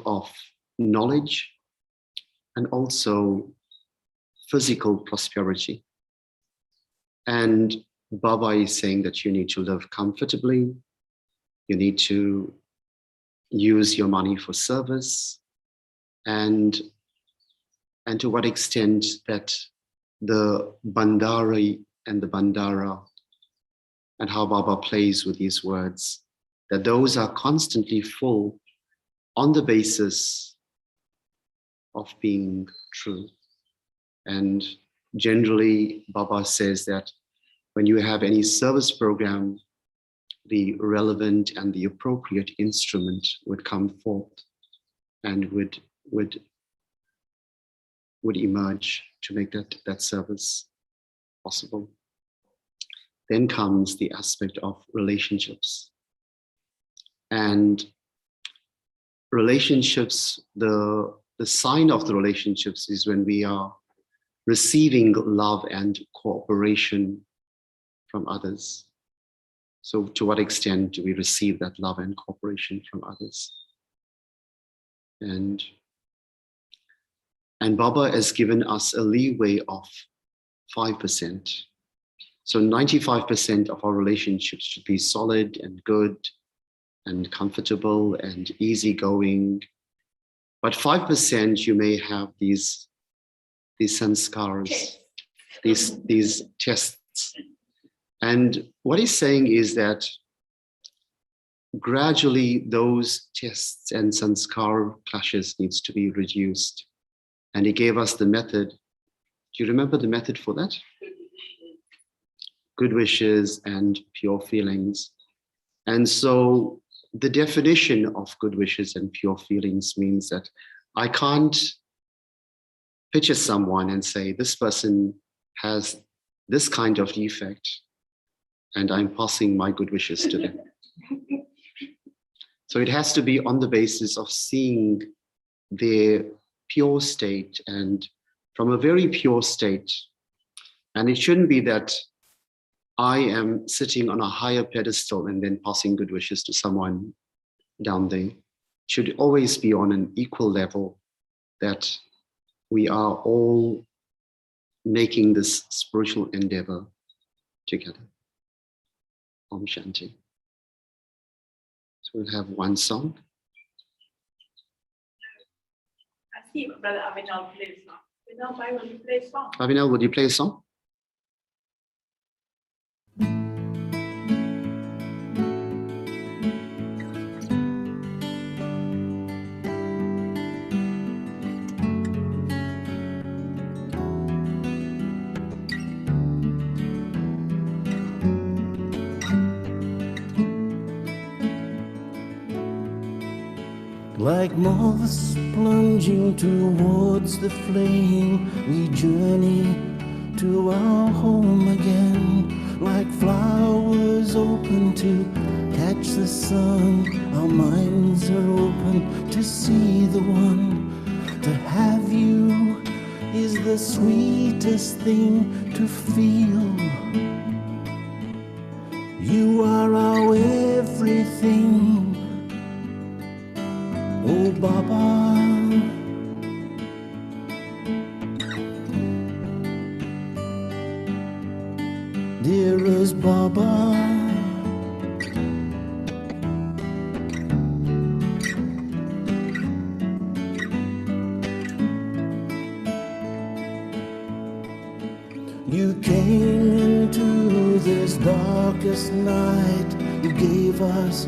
of knowledge and also physical prosperity. And Baba is saying that you need to live comfortably, you need to use your money for service, and to what extent that the bandari and the bandara, and how Baba plays with these words, that those are constantly full on the basis of being true. And generally, Baba says that when you have any service program, the relevant and the appropriate instrument would come forth and would emerge to make that service possible. Then comes the aspect of relationships. And relationships, the sign of the relationships is when we are receiving love and cooperation from others. So to what extent do we receive that love and cooperation from others? And Baba has given us a leeway of 5%. So 95% of our relationships should be solid and good and comfortable and easygoing. But 5% you may have these sanskars, these tests. And what he's saying is that gradually those tests and sanskar clashes needs to be reduced. And he gave us the method. Do you remember the method for that? Good wishes and pure feelings. And so the definition of good wishes and pure feelings means that I can't picture someone and say, this person has this kind of defect, and I'm passing my good wishes to them. So it has to be on the basis of seeing their pure state, and from a very pure state. And it shouldn't be that I am sitting on a higher pedestal and then passing good wishes to someone down there. It should always be on an equal level, that we are all making this spiritual endeavor together. Om Shanti. So we'll have one song. I see Brother Avinal plays a song. Will you play a song? Avinal, would you play a song? Like moths plunging towards the flame, we journey to our home again. Like flowers open to catch the sun, our minds are open to see the one. To have you is the sweetest thing to feel. You are our everything. Oh Baba, dearest Baba, you came into this darkest night, you gave us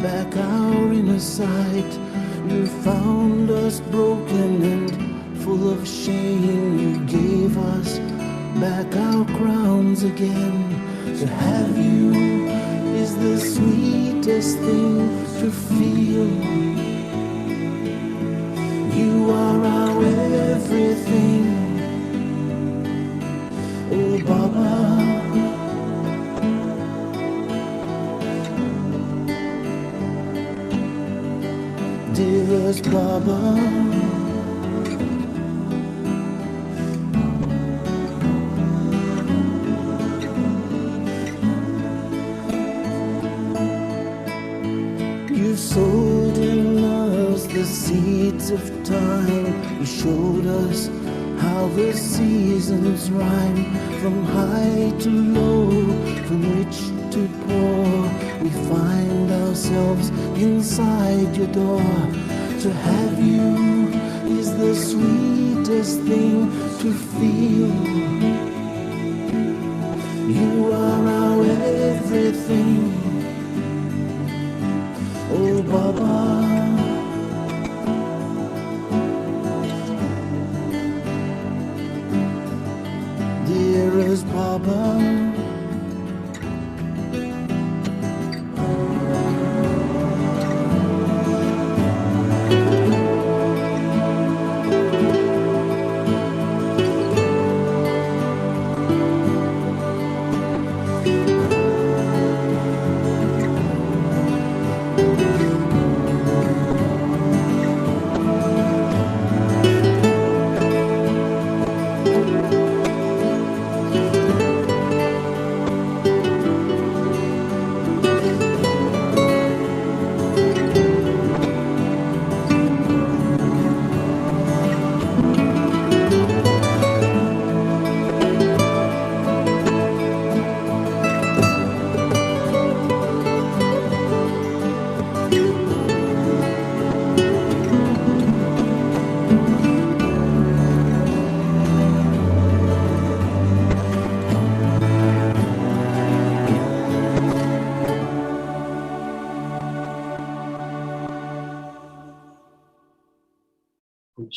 back our inner sight. You found us broken and full of shame. You gave us back our crowns again. To have you is the sweetest thing to feel. You are our everything. Oh Baba, dearest Baba, you sowed in us the seeds of time. You showed us how the seasons rhyme, from high to low, from rich to poor, we find ourselves inside your door. To have you is the sweetest thing to feel. You are our everything. Oh, Baba. Dearest Baba.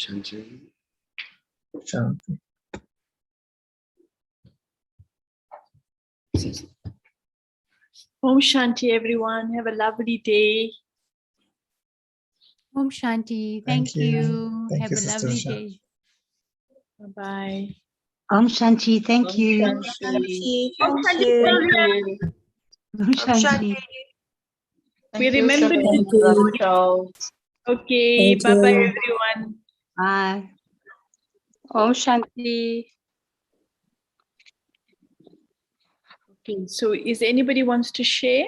Shanti. Shanti. Om Shanti, everyone. Have a lovely day. Om Shanti. Thank Thank you. you. Thank Have you, a Sister lovely Usha. day. Bye-bye. Om Shanti, thank you. Om Shanti. Om Thank Shanti, you. Shanti. Om Shanti. We Thank you, remember. Shobhan, Brother Charles. Okay. Bye-bye, everyone. Bye. Om Shanti. Okay. So is anybody wants to share?